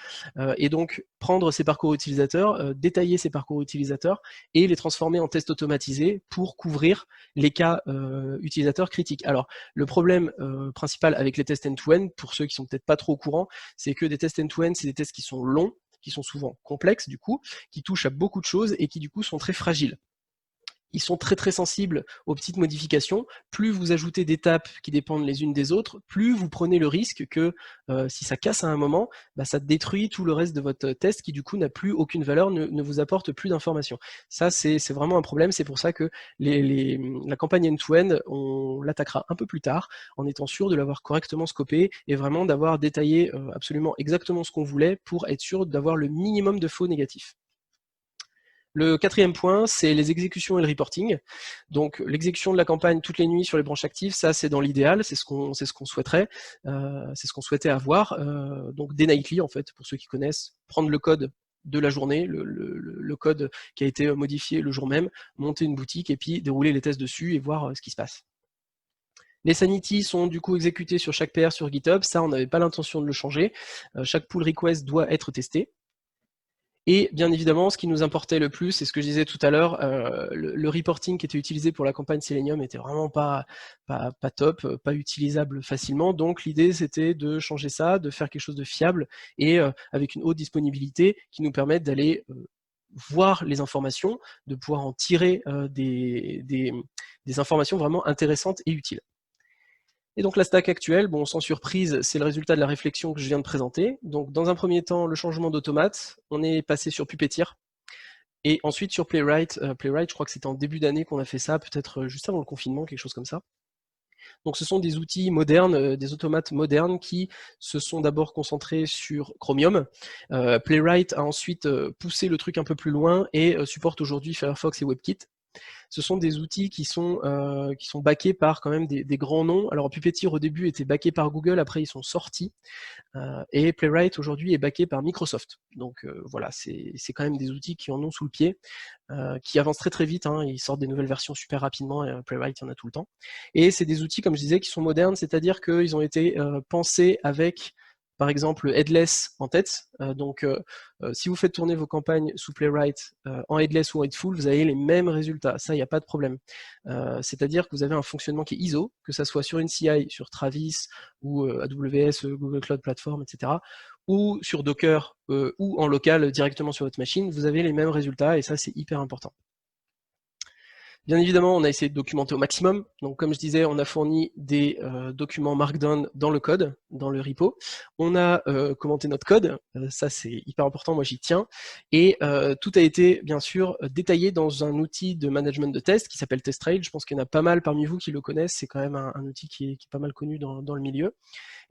Et donc, prendre ces parcours utilisateurs, détailler ces parcours utilisateurs et les transformer en tests automatisés pour couvrir les cas utilisateurs critiques. Alors, le problème principal avec les tests end-to-end, pour ceux qui sont peut-être pas trop au courant, c'est que des tests end-to-end, c'est des tests qui sont longs, qui sont souvent complexes du coup, qui touchent à beaucoup de choses et qui du coup sont très fragiles. Ils sont très sensibles aux petites modifications. Plus vous ajoutez d'étapes qui dépendent les unes des autres, plus vous prenez le risque que si ça casse à un moment, ça détruit tout le reste de votre test qui du coup n'a plus aucune valeur, ne vous apporte plus d'informations. Ça c'est vraiment un problème, c'est pour ça que la campagne end-to-end, on l'attaquera un peu plus tard en étant sûr de l'avoir correctement scopé et vraiment d'avoir détaillé absolument exactement ce qu'on voulait pour être sûr d'avoir le minimum de faux négatifs. Le quatrième point, c'est les exécutions et le reporting. Donc l'exécution de la campagne toutes les nuits sur les branches actives, ça c'est dans l'idéal, c'est ce qu'on souhaiterait, c'est ce qu'on souhaitait avoir. Donc des nightly en fait, pour ceux qui connaissent, prendre le code de la journée, le code qui a été modifié le jour même, monter une boutique et puis dérouler les tests dessus et voir ce qui se passe. Les Sanity sont du coup exécutés sur chaque PR sur GitHub, ça on n'avait pas l'intention de le changer. Chaque pull request doit être testé. Et bien évidemment, ce qui nous importait le plus, c'est ce que je disais tout à l'heure, le reporting qui était utilisé pour la campagne Selenium était vraiment pas top, pas utilisable facilement. Donc l'idée, c'était de changer ça, de faire quelque chose de fiable et avec une haute disponibilité qui nous permette d'aller voir les informations, de pouvoir en tirer des informations vraiment intéressantes et utiles. Et donc la stack actuelle, bon, sans surprise, c'est le résultat de la réflexion que je viens de présenter. Donc dans un premier temps, le changement d'automate, on est passé sur Puppeteer, et ensuite sur Playwright. Playwright, je crois que c'était en début d'année qu'on a fait ça, peut-être juste avant le confinement, quelque chose comme ça. Donc ce sont des outils modernes, des automates modernes qui se sont d'abord concentrés sur Chromium. Playwright a ensuite poussé le truc un peu plus loin et supporte aujourd'hui Firefox et WebKit. Ce sont des outils qui sont backés par quand même des grands noms. Alors Puppeteer au début était backé par Google, après ils sont sortis. Et Playwright aujourd'hui est backé par Microsoft. Donc voilà, c'est quand même des outils qui en ont sous le pied, qui avancent très très vite, hein, ils sortent des nouvelles versions super rapidement, et Playwright il y en a tout le temps. Et c'est des outils, comme je disais, qui sont modernes, c'est-à-dire qu'ils ont été pensés avec par exemple headless en tête. Si vous faites tourner vos campagnes sous Playwright en headless ou headful, vous avez les mêmes résultats, ça il n'y a pas de problème. C'est-à-dire que vous avez un fonctionnement qui est ISO, que ça soit sur une CI, sur Travis ou AWS, Google Cloud Platform, etc., ou sur Docker ou en local directement sur votre machine, vous avez les mêmes résultats et ça c'est hyper important. Bien évidemment, on a essayé de documenter au maximum. Donc, comme je disais, on a fourni des documents Markdown dans le code, dans le repo. On a commenté notre code, ça c'est hyper important, moi j'y tiens. Et tout a été, bien sûr, détaillé dans un outil de management de test qui s'appelle TestRail. Je pense qu'il y en a pas mal parmi vous qui le connaissent. C'est quand même un outil qui est pas mal connu dans le milieu.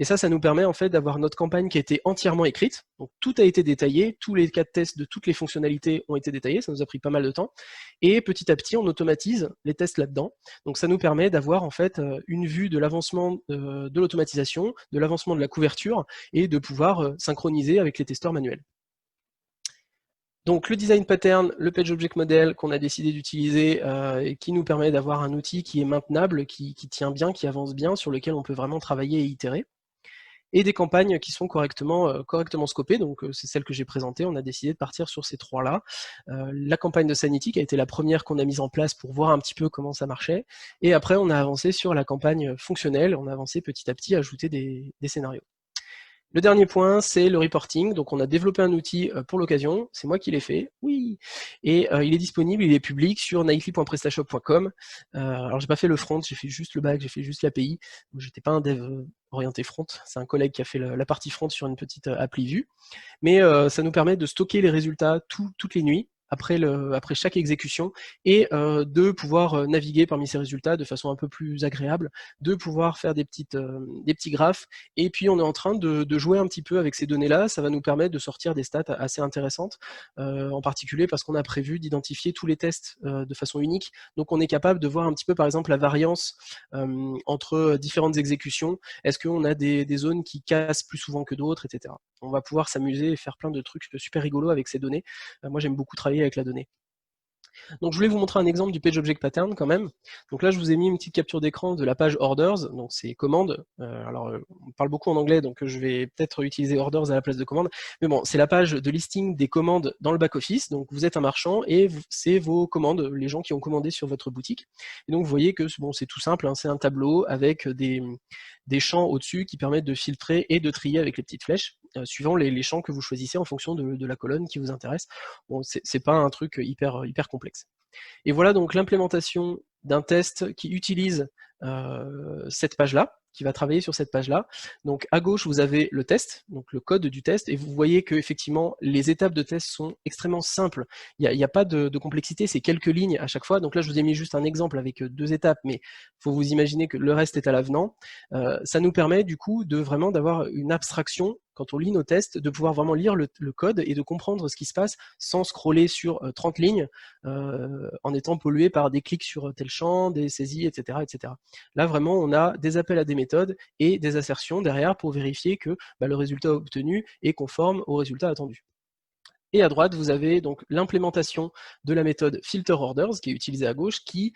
Et ça nous permet en fait d'avoir notre campagne qui a été entièrement écrite. Donc tout a été détaillé, tous les cas de test de toutes les fonctionnalités ont été détaillés, ça nous a pris pas mal de temps. Et petit à petit, on automatise les tests là-dedans. Donc ça nous permet d'avoir en fait une vue de l'avancement de l'automatisation, de l'avancement de la couverture, et de pouvoir synchroniser avec les testeurs manuels. Donc le design pattern, le page object model qu'on a décidé d'utiliser et qui nous permet d'avoir un outil qui est maintenable, qui tient bien, qui avance bien, sur lequel on peut vraiment travailler et itérer. Et des campagnes qui sont correctement scopées, donc c'est celle que j'ai présentée, on a décidé de partir sur ces trois-là. La campagne de Sanity qui a été la première qu'on a mise en place pour voir un petit peu comment ça marchait, et après on a avancé sur la campagne fonctionnelle, on a avancé petit à petit à ajouter des scénarios. Le dernier point, c'est le reporting. Donc on a développé un outil pour l'occasion, c'est moi qui l'ai fait, oui. Et il est disponible, il est public sur nightly.prestashop.com. Alors j'ai pas fait le front, j'ai fait juste le back, j'ai fait juste l'API. J'étais pas un dev orienté front, c'est un collègue qui a fait la partie front sur une petite appli vue. Mais ça nous permet de stocker les résultats toutes les nuits, après chaque exécution, et de pouvoir naviguer parmi ces résultats de façon un peu plus agréable, de pouvoir faire des petits graphes, et puis on est en train de jouer un petit peu avec ces données-là, ça va nous permettre de sortir des stats assez intéressantes, en particulier parce qu'on a prévu d'identifier tous les tests de façon unique, donc on est capable de voir un petit peu par exemple la variance entre différentes exécutions, est-ce qu'on a des zones qui cassent plus souvent que d'autres, etc. On va pouvoir s'amuser et faire plein de trucs super rigolos avec ces données. Moi j'aime beaucoup travailler avec la donnée. Donc je voulais vous montrer un exemple du page object pattern quand même. Donc là je vous ai mis une petite capture d'écran de la page orders, donc c'est commandes. On parle beaucoup en anglais, donc je vais peut-être utiliser orders à la place de commandes. Mais bon, c'est la page de listing des commandes dans le back-office. Donc vous êtes un marchand et c'est vos commandes, les gens qui ont commandé sur votre boutique. Et donc vous voyez que bon, c'est tout simple, hein, c'est un tableau avec des champs au-dessus qui permettent de filtrer et de trier avec les petites flèches, suivant les champs que vous choisissez en fonction de la colonne qui vous intéresse. Bon, c'est pas un truc hyper complexe. Et voilà donc l'implémentation d'un test qui utilise cette page-là, qui va travailler sur cette page-là. Donc à gauche, vous avez le test, donc le code du test, et vous voyez que effectivement les étapes de test sont extrêmement simples. Il n'y a pas de complexité, c'est quelques lignes à chaque fois. Donc là, je vous ai mis juste un exemple avec 2 étapes, mais il faut vous imaginer que le reste est à l'avenant. Ça nous permet du coup de vraiment d'avoir une abstraction quand on lit nos tests, de pouvoir vraiment lire le code et de comprendre ce qui se passe sans scroller sur 30 lignes en étant pollué par des clics sur tel champ, des saisies, etc., etc. Là, vraiment, on a des appels à des méthodes et des assertions derrière pour vérifier que le résultat obtenu est conforme au résultat attendu. Et à droite, vous avez donc l'implémentation de la méthode filter orders qui est utilisée à gauche, qui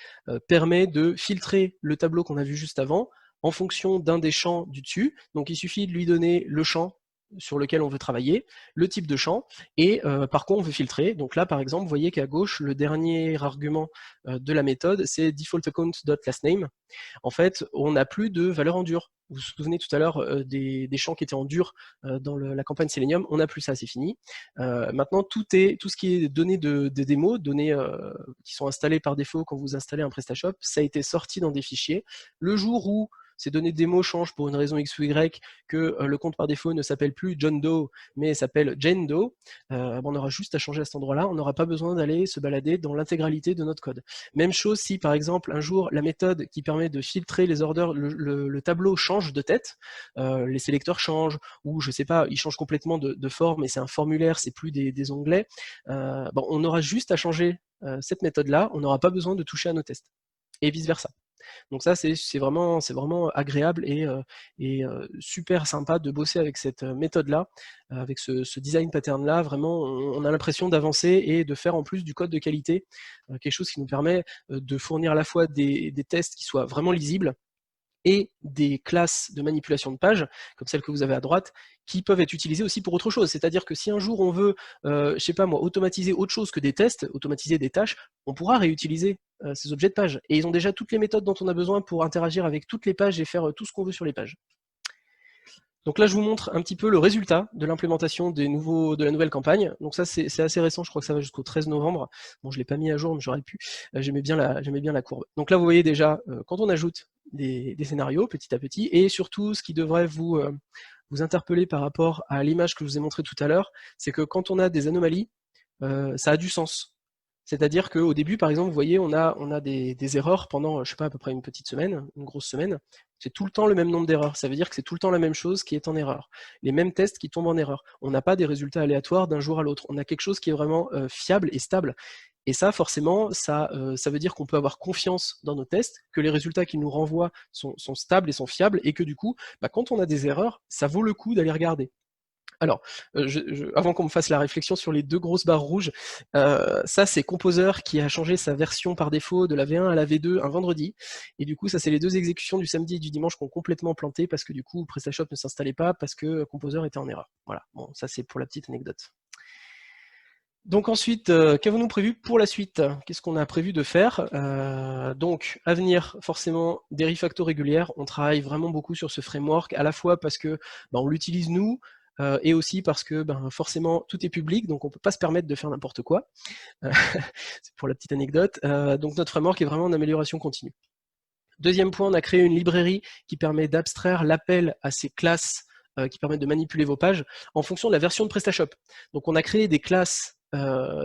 permet de filtrer le tableau qu'on a vu juste avant en fonction d'un des champs du dessus. Donc il suffit de lui donner le champ sur lequel on veut travailler, le type de champ, et par quoi on veut filtrer. Donc là, par exemple, vous voyez qu'à gauche, le dernier argument de la méthode, c'est defaultAccount.lastName. En fait, on n'a plus de valeur en dur. Vous vous souvenez tout à l'heure des champs qui étaient en dur dans la campagne Selenium, on n'a plus ça, c'est fini. Maintenant, tout ce qui est données de démos, données qui sont installées par défaut quand vous installez un PrestaShop, ça a été sorti dans des fichiers. Le jour où ces données de démo changent pour une raison X ou Y, que le compte par défaut ne s'appelle plus John Doe, mais s'appelle Jane Doe, on aura juste à changer à cet endroit-là, on n'aura pas besoin d'aller se balader dans l'intégralité de notre code. Même chose si, par exemple, un jour, la méthode qui permet de filtrer les orders, le tableau change de tête, les sélecteurs changent, ou je sais pas, ils changent complètement de forme, et c'est un formulaire, c'est plus des onglets, bon, on aura juste à changer cette méthode-là, on n'aura pas besoin de toucher à nos tests, et vice-versa. Donc ça, c'est vraiment agréable et super sympa de bosser avec cette méthode-là, avec ce design pattern-là. Vraiment, on a l'impression d'avancer et de faire en plus du code de qualité, quelque chose qui nous permet de fournir à la fois des tests qui soient vraiment lisibles, et des classes de manipulation de page, comme celles que vous avez à droite, qui peuvent être utilisées aussi pour autre chose. C'est-à-dire que si un jour on veut, je sais pas moi, automatiser autre chose que des tests, automatiser des tâches, on pourra réutiliser ces objets de page. Et ils ont déjà toutes les méthodes dont on a besoin pour interagir avec toutes les pages et faire tout ce qu'on veut sur les pages. Donc là, je vous montre un petit peu le résultat de l'implémentation de la nouvelle campagne. Donc ça, c'est assez récent, je crois que ça va jusqu'au 13 novembre. Bon, je ne l'ai pas mis à jour, mais j'aurais pu. J'aimais bien la courbe. Donc là, vous voyez déjà, quand on ajoute des scénarios petit à petit, et surtout, ce qui devrait vous interpeller par rapport à l'image que je vous ai montrée tout à l'heure, c'est que quand on a des anomalies, ça a du sens. C'est-à-dire qu'au début, par exemple, vous voyez, on a des erreurs pendant, je sais pas, à peu près une petite semaine, une grosse semaine. C'est tout le temps le même nombre d'erreurs. Ça veut dire que c'est tout le temps la même chose qui est en erreur. Les mêmes tests qui tombent en erreur. On n'a pas des résultats aléatoires d'un jour à l'autre. On a quelque chose qui est vraiment fiable et stable. Et ça, forcément, ça veut dire qu'on peut avoir confiance dans nos tests, que les résultats qu'ils nous renvoient sont stables et sont fiables, et que du coup, quand on a des erreurs, ça vaut le coup d'aller regarder. Alors, avant qu'on me fasse la réflexion sur les deux grosses barres rouges, ça c'est Composer qui a changé sa version par défaut de la V1 à la V2 un vendredi, et du coup ça c'est les deux exécutions du samedi et du dimanche qui ont complètement planté parce que du coup PrestaShop ne s'installait pas parce que Composer était en erreur. Voilà, bon ça c'est pour la petite anecdote. Donc ensuite, qu'avons-nous prévu pour la suite? Qu'est-ce qu'on a prévu de faire? Donc, à venir, forcément, des refactos régulières. On travaille vraiment beaucoup sur ce framework, à la fois parce que on l'utilise nous, et aussi parce que forcément, tout est public, donc on ne peut pas se permettre de faire n'importe quoi. C'est pour la petite anecdote. Donc notre framework est vraiment en amélioration continue. Deuxième point, on a créé une librairie qui permet d'abstraire l'appel à ces classes qui permettent de manipuler vos pages en fonction de la version de PrestaShop. Donc on a créé des classes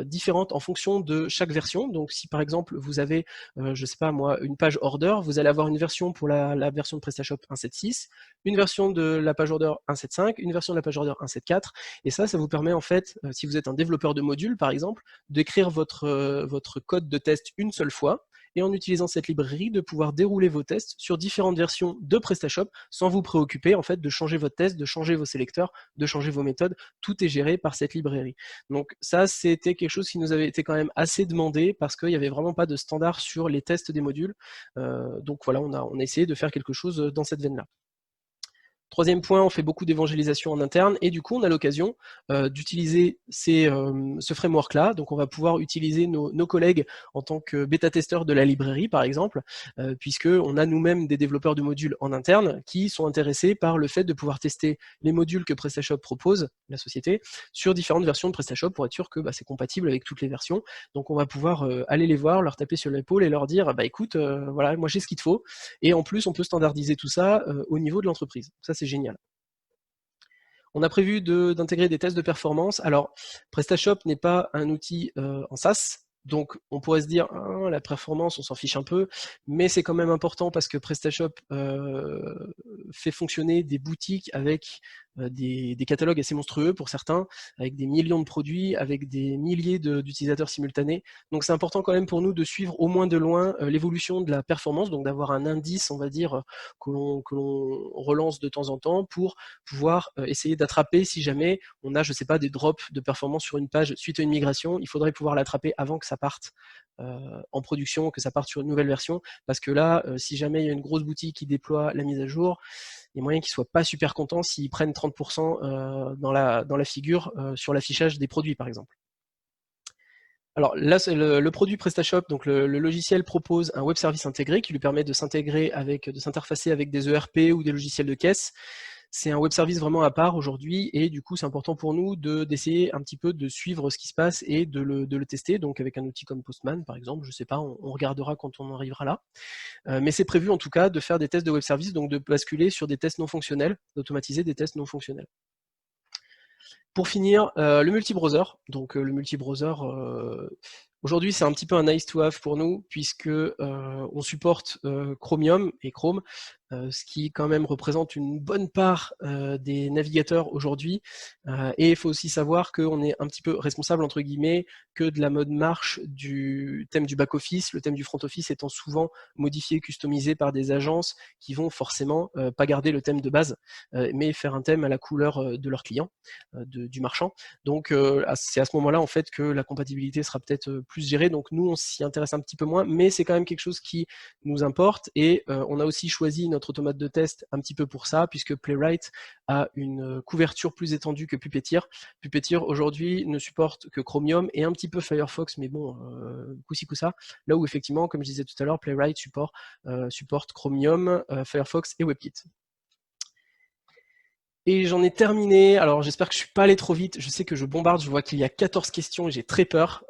différentes en fonction de chaque version. Donc si par exemple vous avez, je sais pas moi, une page order, vous allez avoir une version pour la version de PrestaShop 1.7.6, une version de la page order 1.7.5, une version de la page order 1.7.4, et ça vous permet en fait, si vous êtes un développeur de modules par exemple, d'écrire votre code de test une seule fois, et en utilisant cette librairie, de pouvoir dérouler vos tests sur différentes versions de PrestaShop sans vous préoccuper en fait de changer votre test, de changer vos sélecteurs, de changer vos méthodes. Tout est géré par cette librairie. Donc ça, c'était quelque chose qui nous avait été quand même assez demandé parce qu'il n'y avait vraiment pas de standard sur les tests des modules. Donc voilà, on a essayé de faire quelque chose dans cette veine-là. Troisième point, on fait beaucoup d'évangélisation en interne et du coup on a l'occasion d'utiliser ce framework-là. Donc on va pouvoir utiliser nos collègues en tant que bêta-testeurs de la librairie par exemple, puisqu'on a nous-mêmes des développeurs de modules en interne qui sont intéressés par le fait de pouvoir tester les modules que PrestaShop propose, la société, sur différentes versions de PrestaShop pour être sûr que c'est compatible avec toutes les versions. Donc on va pouvoir aller les voir, leur taper sur l'épaule et leur dire écoute, voilà, moi j'ai ce qu'il te faut, et en plus on peut standardiser tout ça au niveau de l'entreprise. Ça c'est génial. On a prévu d'intégrer des tests de performance. Alors, PrestaShop n'est pas un outil en SaaS, donc on pourrait se dire, la performance, on s'en fiche un peu, mais c'est quand même important parce que PrestaShop fait fonctionner des boutiques avec des catalogues assez monstrueux pour certains, avec des millions de produits, avec des milliers d'utilisateurs simultanés. Donc c'est important quand même pour nous de suivre au moins de loin l'évolution de la performance, donc d'avoir un indice, on va dire, que l'on relance de temps en temps pour pouvoir essayer d'attraper si jamais on a, je sais pas, des drops de performance sur une page suite à une migration. Il faudrait pouvoir l'attraper avant que ça parte en production, que ça parte sur une nouvelle version, parce que là, si jamais il y a une grosse boutique qui déploie la mise à jour, il y a moyen qu'ils ne soient pas super contents s'ils prennent 30% dans la figure sur l'affichage des produits, par exemple. Alors là, c'est le produit PrestaShop, donc le logiciel propose un web service intégré qui lui permet de s'interfacer avec des ERP ou des logiciels de caisse. C'est un web service vraiment à part aujourd'hui, et du coup c'est important pour nous d'essayer un petit peu de suivre ce qui se passe et de le tester, donc avec un outil comme Postman par exemple, je sais pas, on regardera quand on arrivera là. Mais c'est prévu en tout cas de faire des tests de web service, donc de basculer sur des tests non fonctionnels, d'automatiser des tests non fonctionnels. Pour finir, le multi-browser. Donc le multi-browser, aujourd'hui c'est un petit peu un nice to have pour nous, puisque on supporte Chromium et Chrome, ce qui quand même représente une bonne part des navigateurs aujourd'hui. Et il faut aussi savoir qu'on est un petit peu responsable, entre guillemets, que de la mode marche du thème du back-office, le thème du front-office étant souvent modifié, customisé par des agences qui vont forcément pas garder le thème de base, mais faire un thème à la couleur de leurs clients, du marchand. Donc c'est à ce moment-là en fait que la compatibilité sera peut-être plus gérée. Donc nous on s'y intéresse un petit peu moins, mais c'est quand même quelque chose qui nous importe, et on a aussi choisi notre automate de test un petit peu pour ça, puisque Playwright a une couverture plus étendue que Puppeteer. Puppeteer aujourd'hui ne supporte que Chromium et un petit peu Firefox, mais bon, coup-ci coup-ça. Là où effectivement, comme je disais tout à l'heure, Playwright supporte Chromium, Firefox et WebKit. Et j'en ai terminé. Alors j'espère que je ne suis pas allé trop vite. Je sais que je bombarde, je vois qu'il y a 14 questions et j'ai très peur.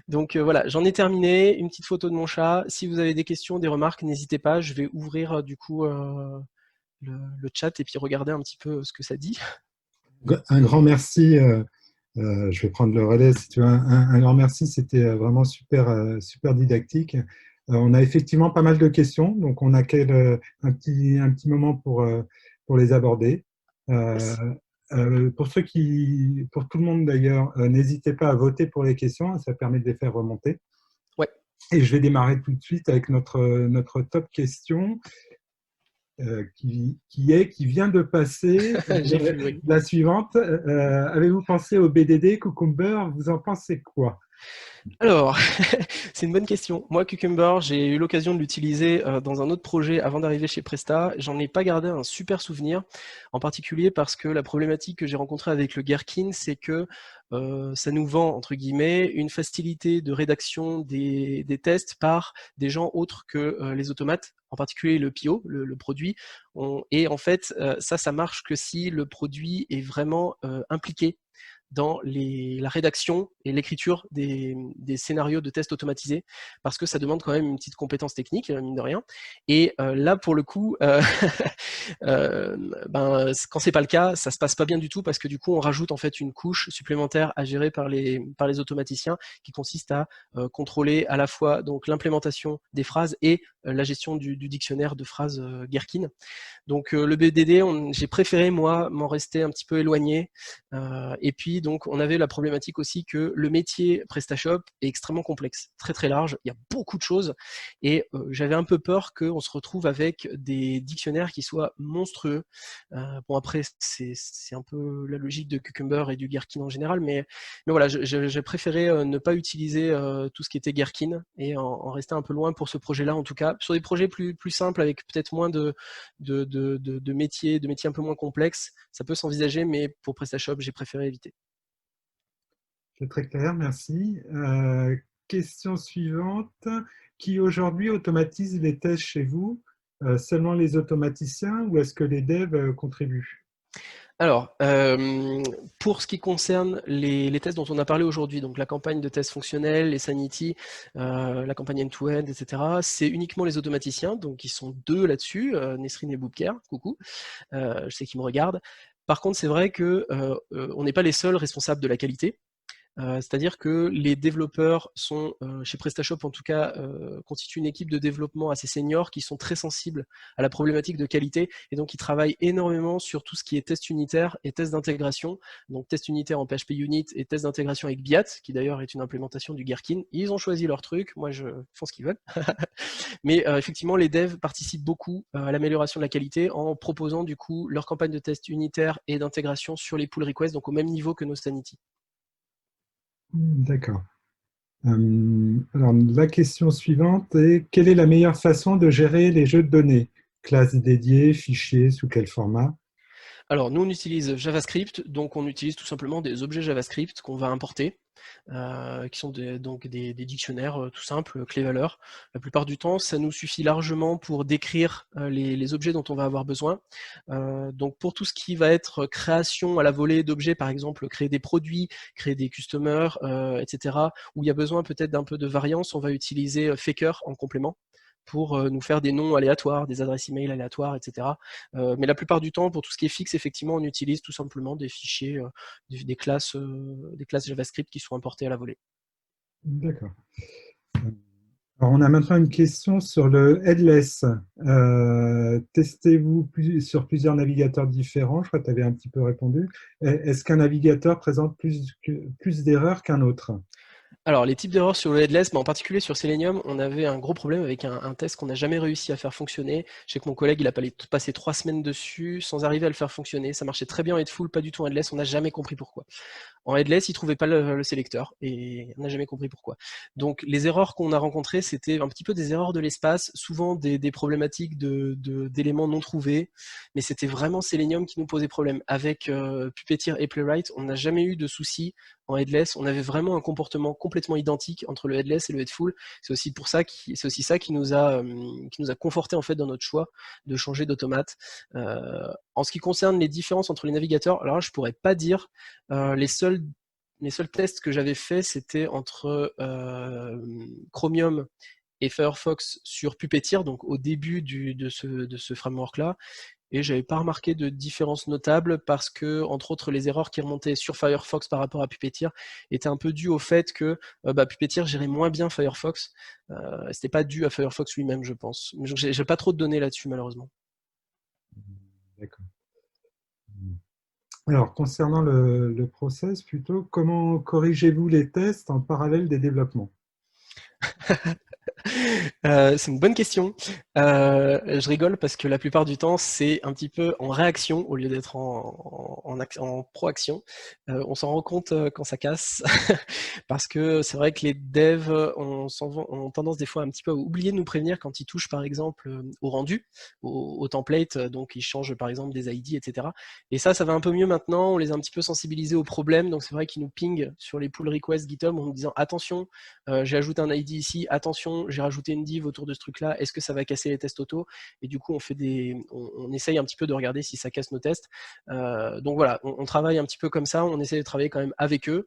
Donc voilà, j'en ai terminé. Une petite photo de mon chat. Si vous avez des questions, des remarques, n'hésitez pas. Je vais ouvrir du coup le chat et puis regarder un petit peu ce que ça dit. Un grand merci. Je vais prendre le relais si tu veux. Un grand merci, c'était vraiment super didactique. On a effectivement pas mal de questions, donc on a un petit moment pour les aborder. Yes. Pour tout le monde d'ailleurs, n'hésitez pas à voter pour les questions, ça permet de les faire remonter. Ouais. Et je vais démarrer tout de suite avec notre top question. Qui vient de passer. J'ai vu, oui. La suivante. Avez-vous pensé au BDD, Cucumber? Vous en pensez quoi? Alors, c'est une bonne question. Moi, Cucumber, j'ai eu l'occasion de l'utiliser dans un autre projet avant d'arriver chez Presta. J'en ai pas gardé un super souvenir, en particulier parce que la problématique que j'ai rencontrée avec le Gherkin, c'est que ça nous vend, entre guillemets, une facilité de rédaction des tests par des gens autres que les automates, en particulier le PO, le produit. Et en fait, ça marche que si le produit est vraiment impliqué dans la rédaction et l'écriture des scénarios de tests automatisés, parce que ça demande quand même une petite compétence technique, mine de rien. Et là, pour le coup, quand c'est pas le cas, ça se passe pas bien du tout, parce que du coup, on rajoute en fait une couche supplémentaire à gérer par les automaticiens, qui consiste à contrôler à la fois donc l'implémentation des phrases et la gestion du dictionnaire de phrases Gherkin. Donc le BDD, j'ai préféré moi m'en rester un petit peu éloigné. Et puis donc on avait la problématique aussi que le métier PrestaShop est extrêmement complexe, très très large, il y a beaucoup de choses, et j'avais un peu peur qu'on se retrouve avec des dictionnaires qui soient monstrueux. Bon après c'est un peu la logique de Cucumber et du Gherkin en général, mais voilà, j'ai préféré ne pas utiliser tout ce qui était Gherkin et en rester un peu loin pour ce projet-là, en tout cas sur des projets plus simples avec peut-être moins de métiers un peu moins complexes, ça peut s'envisager, mais pour PrestaShop, j'ai préféré éviter. C'est très clair, merci. Question suivante. Qui aujourd'hui automatise les tests chez vous? Seulement les automaticiens, ou est-ce que les devs contribuent? Alors, pour ce qui concerne les tests dont on a parlé aujourd'hui, donc la campagne de tests fonctionnels, les Sanity, la campagne end-to-end, etc., c'est uniquement les automaticiens, donc ils sont deux là-dessus, Nesrine et Boubker, coucou, je sais qu'ils me regardent. Par contre, c'est vrai qu'on n'est pas les seuls responsables de la qualité. C'est-à-dire que les développeurs sont, chez PrestaShop en tout cas, constituent une équipe de développement assez senior qui sont très sensibles à la problématique de qualité, et donc ils travaillent énormément sur tout ce qui est test unitaire et test d'intégration. Donc test unitaire en PHP Unit et test d'intégration avec Biat, qui d'ailleurs est une implémentation du Gherkin. Ils ont choisi leur truc, moi je fais ce qu'ils veulent. Mais effectivement, les devs participent beaucoup à l'amélioration de la qualité en proposant du coup leur campagne de test unitaire et d'intégration sur les pull requests, donc au même niveau que nos Sanity. D'accord. Alors, la question suivante est, quelle est la meilleure façon de gérer les jeux de données? Classe dédiée, fichiers, sous quel format? Alors, nous, on utilise JavaScript, donc on utilise tout simplement des objets JavaScript qu'on va importer, qui sont donc des dictionnaires tout simples, clés-valeurs. La plupart du temps, ça nous suffit largement pour décrire les objets dont on va avoir besoin. Donc, pour tout ce qui va être création à la volée d'objets, par exemple, créer des produits, créer des customers, etc., où il y a besoin peut-être d'un peu de variance, on va utiliser Faker en complément pour nous faire des noms aléatoires, des adresses email aléatoires, etc. Mais la plupart du temps, pour tout ce qui est fixe, effectivement, on utilise tout simplement des fichiers, des classes JavaScript qui sont importées à la volée. D'accord. Alors, on a maintenant une question sur le headless. Testez-vous sur plusieurs navigateurs différents? Je crois que tu avais un petit peu répondu. Est-ce qu'un navigateur présente plus d'erreurs qu'un autre? Alors, les types d'erreurs sur le headless, mais en particulier sur Selenium, on avait un gros problème avec un test qu'on n'a jamais réussi à faire fonctionner. Je sais que mon collègue, il a passé 3 semaines dessus sans arriver à le faire fonctionner. Ça marchait très bien en headful, pas du tout en headless, on n'a jamais compris pourquoi. En headless, il ne trouvait pas le sélecteur et on n'a jamais compris pourquoi. Donc les erreurs qu'on a rencontrées, c'était un petit peu des erreurs de l'espace, souvent des problématiques d'éléments non trouvés, mais c'était vraiment Selenium qui nous posait problème. Avec Puppeteer et Playwright, on n'a jamais eu de soucis en headless. On avait vraiment un comportement complètement identique entre le headless et le headful. C'est aussi c'est aussi ça qui nous a conforté en fait dans notre choix de changer d'automate. En ce qui concerne les différences entre les navigateurs, alors là, je pourrais pas dire. Les seuls tests que j'avais fait, c'était entre Chromium et Firefox sur Puppeteer, donc au début de ce framework-là, et j'avais pas remarqué de différence notable parce que, entre autres, les erreurs qui remontaient sur Firefox par rapport à Puppeteer étaient un peu dues au fait que Puppeteer gérait moins bien Firefox. C'était pas dû à Firefox lui-même, je pense. Mais j'ai pas trop de données là-dessus, malheureusement. D'accord. Alors, concernant le process, plutôt, comment corrigez-vous les tests en parallèle des développements? C'est une bonne question. Je rigole parce que la plupart du temps, c'est un petit peu en réaction au lieu d'être en proaction. On s'en rend compte quand ça casse parce que c'est vrai que les devs ont tendance des fois un petit peu à oublier de nous prévenir quand ils touchent par exemple au rendu, au template, donc ils changent par exemple des ID, etc. Et ça va un peu mieux maintenant. On les a un petit peu sensibilisés aux problèmes, donc c'est vrai qu'ils nous pingent sur les pull requests GitHub en nous disant attention, j'ai ajouté un ID ici, attention, j'ai rajouté une div autour de ce truc-là, est-ce que ça va casser les tests auto? Et du coup, on essaye un petit peu de regarder si ça casse nos tests. Donc voilà, on travaille un petit peu comme ça, on essaie de travailler quand même avec eux.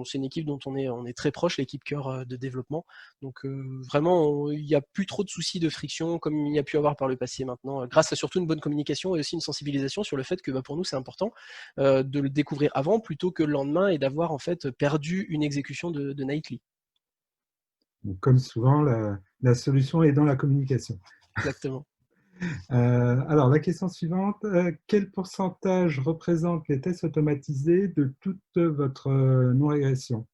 C'est une équipe dont on est très proche, l'équipe cœur de développement. Donc vraiment, il n'y a plus trop de soucis de friction comme il y a pu avoir par le passé maintenant, grâce à surtout une bonne communication et aussi une sensibilisation sur le fait que pour nous, c'est important de le découvrir avant plutôt que le lendemain et d'avoir en fait perdu une exécution de Nightly. Donc, comme souvent, la solution est dans la communication. Exactement. Alors, la question suivante, quel pourcentage représentent les tests automatisés de toute votre non-régression?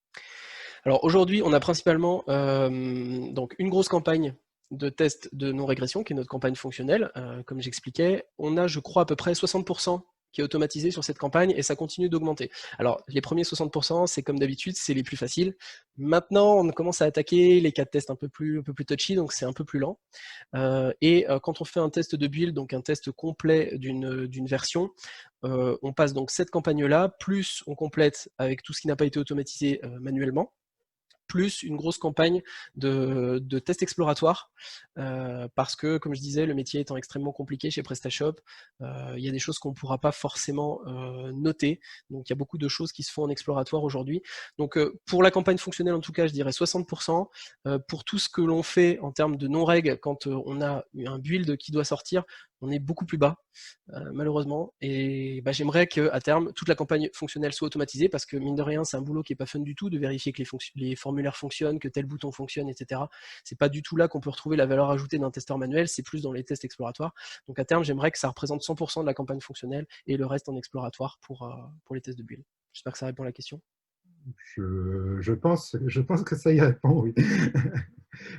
Alors aujourd'hui, on a principalement donc une grosse campagne de test de non-régression, qui est notre campagne fonctionnelle, comme j'expliquais. On a, je crois, à peu près 60% qui est automatisé sur cette campagne et ça continue d'augmenter. Alors, les premiers 60%, c'est comme d'habitude, c'est les plus faciles. Maintenant, on commence à attaquer les cas de test un peu plus touchy, donc c'est un peu plus lent. Quand on fait un test de build, donc un test complet d'une version, on passe donc cette campagne-là, plus on complète avec tout ce qui n'a pas été automatisé manuellement, plus une grosse campagne de tests exploratoires, parce que, comme je disais, le métier étant extrêmement compliqué chez PrestaShop, il y a des choses qu'on ne pourra pas forcément noter, donc il y a beaucoup de choses qui se font en exploratoire aujourd'hui. Donc pour la campagne fonctionnelle, en tout cas, je dirais 60%. Pour tout ce que l'on fait en termes de non-reg, quand on a un build qui doit sortir, on est beaucoup plus bas, malheureusement. Et j'aimerais qu'à terme, toute la campagne fonctionnelle soit automatisée, parce que mine de rien, c'est un boulot qui n'est pas fun du tout, de vérifier que les formulaires fonctionnent, que tel bouton fonctionne, etc. C'est pas du tout là qu'on peut retrouver la valeur ajoutée d'un testeur manuel, c'est plus dans les tests exploratoires. Donc à terme, j'aimerais que ça représente 100% de la campagne fonctionnelle et le reste en exploratoire pour les tests de build. J'espère que ça répond à la question. Je pense que ça y répond, oui.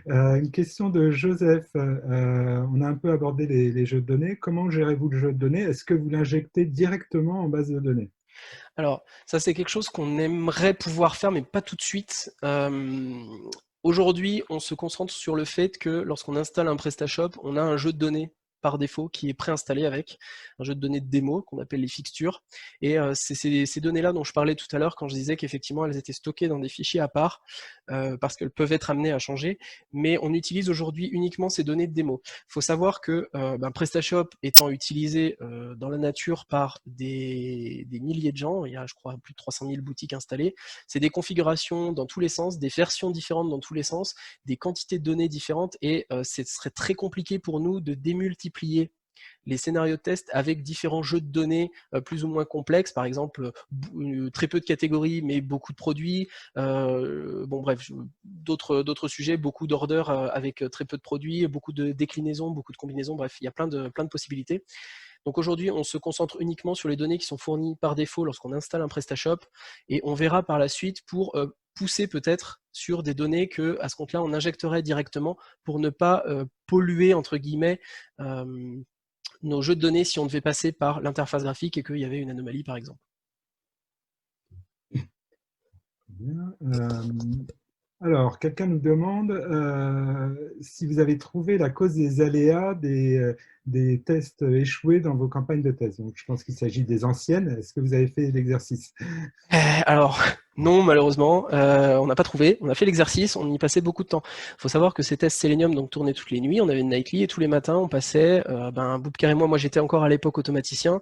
Une question de Joseph. On a un peu abordé les jeux de données. Comment gérez-vous le jeu de données? Est-ce que vous l'injectez directement en base de données? Alors, ça c'est quelque chose qu'on aimerait pouvoir faire, mais pas tout de suite. Aujourd'hui, on se concentre sur le fait que lorsqu'on installe un PrestaShop, on a un jeu de données par défaut qui est préinstallé avec un jeu de données de démo qu'on appelle les fixtures. Et c'est ces données-là dont je parlais tout à l'heure quand je disais qu'effectivement elles étaient stockées dans des fichiers à part parce qu'elles peuvent être amenées à changer. Mais on utilise aujourd'hui uniquement ces données de démo. Il faut savoir que PrestaShop étant utilisé dans la nature par des milliers de gens, il y a je crois plus de 300 000 boutiques installées, c'est des configurations dans tous les sens, des versions différentes dans tous les sens, des quantités de données différentes et ce serait très compliqué pour nous de démultiplier les scénarios de test avec différents jeux de données plus ou moins complexes, par exemple très peu de catégories mais beaucoup de produits, bon bref, d'autres sujets, beaucoup d'orders avec très peu de produits, beaucoup de déclinaisons, beaucoup de combinaisons, bref, il y a plein de possibilités. Donc aujourd'hui, on se concentre uniquement sur les données qui sont fournies par défaut lorsqu'on installe un PrestaShop et on verra par la suite pour pousser peut-être sur des données que à ce compte-là on injecterait directement pour ne pas polluer entre guillemets nos jeux de données si on devait passer par l'interface graphique et qu'il y avait une anomalie par exemple. Bien. Alors, quelqu'un nous demande si vous avez trouvé la cause des aléas des tests échoués dans vos campagnes de test. Donc, je pense qu'il s'agit des anciennes. Est-ce que vous avez fait l'exercice? Alors, non, malheureusement, on n'a pas trouvé. On a fait l'exercice, on y passait beaucoup de temps. Il faut savoir que ces tests Selenium donc, tournaient toutes les nuits, on avait une nightly et tous les matins, on passait, Boubkar et moi j'étais encore à l'époque automaticien,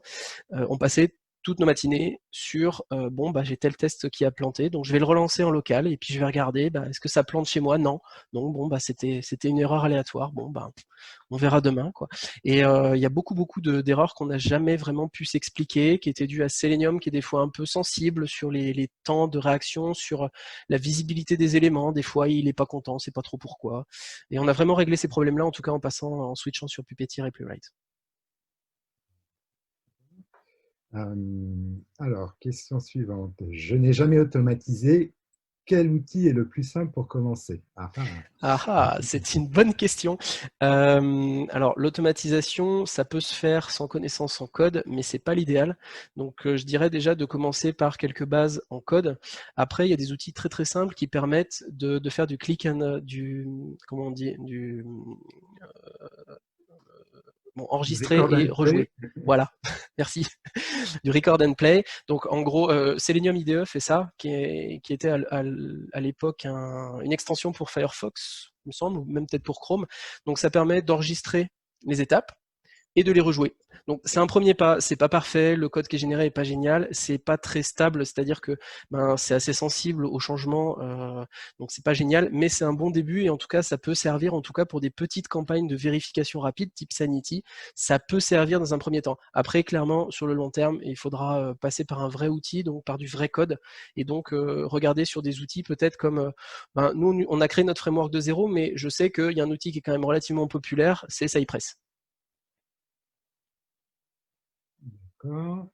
on passait toutes nos matinées sur j'ai tel test qui a planté, donc je vais le relancer en local et puis je vais regarder est-ce que ça plante chez moi? Non. Donc c'était une erreur aléatoire. On verra demain quoi. Et il y a beaucoup d'erreurs qu'on n'a jamais vraiment pu s'expliquer, qui étaient dues à Selenium, qui est des fois un peu sensible sur les temps de réaction, sur la visibilité des éléments. Des fois, il n'est pas content, on sait pas trop pourquoi. Et on a vraiment réglé ces problèmes-là, en tout cas en switchant sur Puppeteer et Playwright. Alors, question suivante. Je n'ai jamais automatisé. Quel outil est le plus simple pour commencer? C'est une bonne question. Alors l'automatisation, ça peut se faire sans connaissance en code, mais c'est pas l'idéal. Donc je dirais déjà de commencer par quelques bases en code. Après, il y a des outils très très simples qui permettent de faire du click and comment on dit, enregistrer Record et and play. rejouer. Voilà, merci. Du record and play. Donc en gros, Selenium IDE fait ça, qui était à l'époque une extension pour Firefox, il me semble, ou même peut-être pour Chrome. Donc ça permet d'enregistrer les étapes et de les rejouer. Donc c'est un premier pas, c'est pas parfait, le code qui est généré est pas génial, c'est pas très stable, c'est-à-dire que c'est assez sensible aux changements, donc c'est pas génial, mais c'est un bon début et en tout cas ça peut servir en tout cas pour des petites campagnes de vérification rapide type Sanity, ça peut servir dans un premier temps. Après clairement sur le long terme il faudra passer par un vrai outil, donc par du vrai code et donc regarder sur des outils peut-être comme nous on a créé notre framework de zéro, mais je sais qu'il y a un outil qui est quand même relativement populaire, c'est Cypress. D'accord.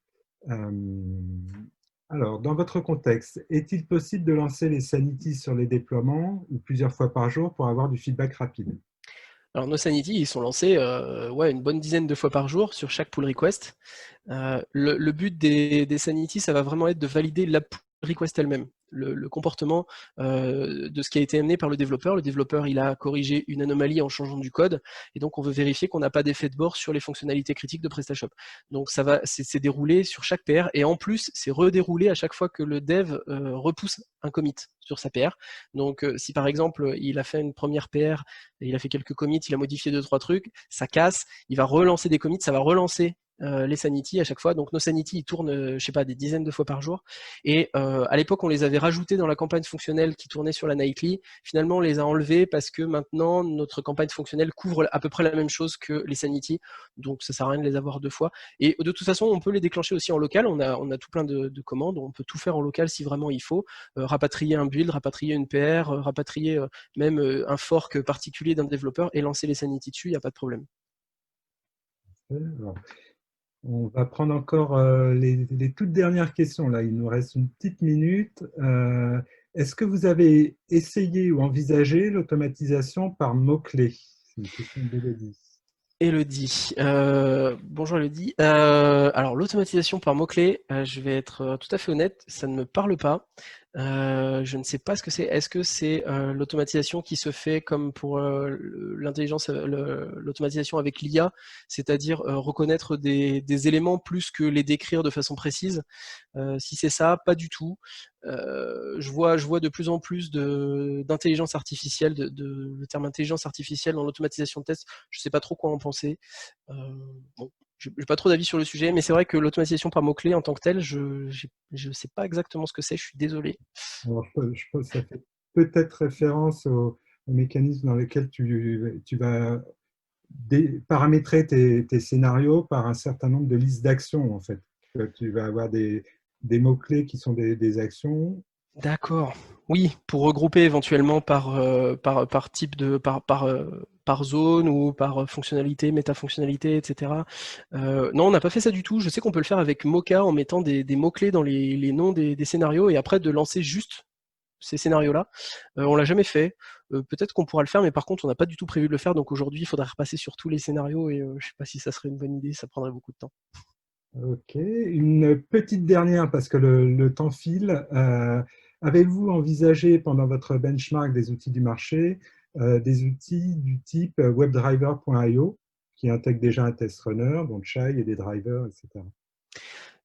Alors, dans votre contexte, est-il possible de lancer les Sanity sur les déploiements ou plusieurs fois par jour pour avoir du feedback rapide? Alors nos Sanity, ils sont lancés une bonne dizaine de fois par jour sur chaque pull request. Le but des Sanity, ça va vraiment être de valider la pull request elle-même, le comportement de ce qui a été amené par le développeur. Le développeur, il a corrigé une anomalie en changeant du code, et donc on veut vérifier qu'on n'a pas d'effet de bord sur les fonctionnalités critiques de PrestaShop. Donc c'est déroulé sur chaque PR, et en plus, c'est redéroulé à chaque fois que le dev repousse un commit sur sa PR. Donc si par exemple, il a fait une première PR, et il a fait quelques commits, il a modifié 2-3 trucs, ça casse, il va relancer des commits, ça va relancer les Sanity à chaque fois. Donc nos Sanity, ils tournent, je sais pas, des dizaines de fois par jour. Et à l'époque, on les avait rajoutés dans la campagne fonctionnelle qui tournait sur la Nightly. Finalement, on les a enlevés parce que maintenant, notre campagne fonctionnelle couvre à peu près la même chose que les Sanity. Donc ça sert à rien de les avoir deux fois. Et de toute façon, on peut les déclencher aussi en local. On a tout plein de commandes. On peut tout faire en local si vraiment il faut. Rapatrier un build, rapatrier une PR, rapatrier même un fork particulier d'un développeur et lancer les Sanity dessus, il n'y a pas de problème. Alors, on va prendre encore les toutes dernières questions. Là, il nous reste une petite minute. Est-ce que vous avez essayé ou envisagé l'automatisation par mots-clés? C'est une question d'Élodie. Elodie. Bonjour Elodie. Alors l'automatisation par mots-clés, je vais être tout à fait honnête, ça ne me parle pas. Je ne sais pas ce que c'est. Est-ce que c'est l'automatisation qui se fait comme pour l'intelligence, l'automatisation avec l'IA, c'est-à-dire reconnaître des éléments plus que les décrire de façon précise? Si c'est ça, pas du tout. Je vois de plus en plus d'intelligence artificielle, le terme intelligence artificielle dans l'automatisation de tests. Je ne sais pas trop quoi en penser. Bon, je n'ai pas trop d'avis sur le sujet, mais c'est vrai que l'automatisation par mots-clés en tant que telle, je ne sais pas exactement ce que c'est, je suis désolé. Alors, je pense que ça fait peut-être référence au mécanisme dans lequel tu vas paramétrer tes scénarios par un certain nombre de listes d'actions, en fait. Tu vas avoir des mots-clés qui sont des actions. D'accord. Oui, pour regrouper éventuellement par type par zone ou par fonctionnalité, métafonctionnalité, etc. Non, on n'a pas fait ça du tout. Je sais qu'on peut le faire avec Mocha en mettant des mots-clés dans les noms des scénarios et après de lancer juste ces scénarios-là. On l'a jamais fait. Peut-être qu'on pourra le faire, mais par contre, on n'a pas du tout prévu de le faire. Donc aujourd'hui, il faudrait repasser sur tous les scénarios et je ne sais pas si ça serait une bonne idée. Ça prendrait beaucoup de temps. OK. Une petite dernière, parce que le temps file. Avez-vous envisagé pendant votre benchmark des outils du marché, des outils du type webdriver.io qui intègrent déjà un test runner, donc Chai et des drivers, etc.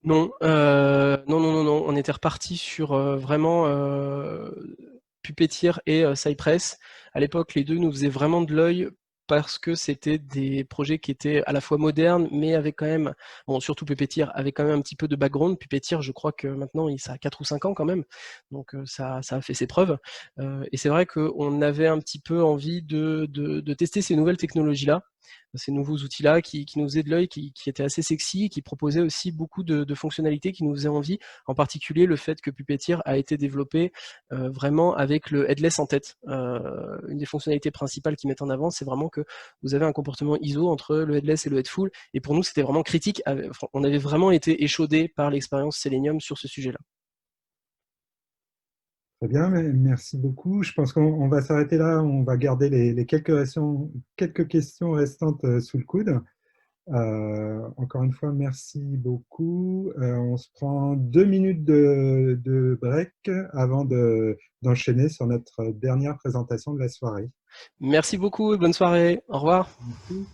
Non, non, non, non, non, on était reparti sur vraiment Puppeteer et Cypress. À l'époque, les deux nous faisaient vraiment de l'œil parce que c'était des projets qui étaient à la fois modernes, mais avec quand même, bon, surtout Puppeteer, avec quand même un petit peu de background. Puppeteer, je crois que maintenant, ça a 4 ou 5 ans quand même, donc ça a fait ses preuves. Et c'est vrai qu'on avait un petit peu envie de tester ces nouvelles technologies-là, ces nouveaux outils-là qui nous faisaient de l'œil, qui étaient assez sexy, qui proposaient aussi beaucoup de fonctionnalités qui nous faisaient envie, en particulier le fait que Puppeteer a été développé vraiment avec le headless en tête. Une des fonctionnalités principales qu'ils mettent en avant, c'est vraiment que vous avez un comportement ISO entre le headless et le headful, et pour nous c'était vraiment critique, on avait vraiment été échaudés par l'expérience Selenium sur ce sujet-là. Très bien, merci beaucoup. Je pense qu'on va s'arrêter là. On va garder les quelques questions restantes sous le coude. Encore une fois, merci beaucoup. On se prend 2 minutes de break avant d'enchaîner sur notre dernière présentation de la soirée. Merci beaucoup et bonne soirée. Au revoir. Merci.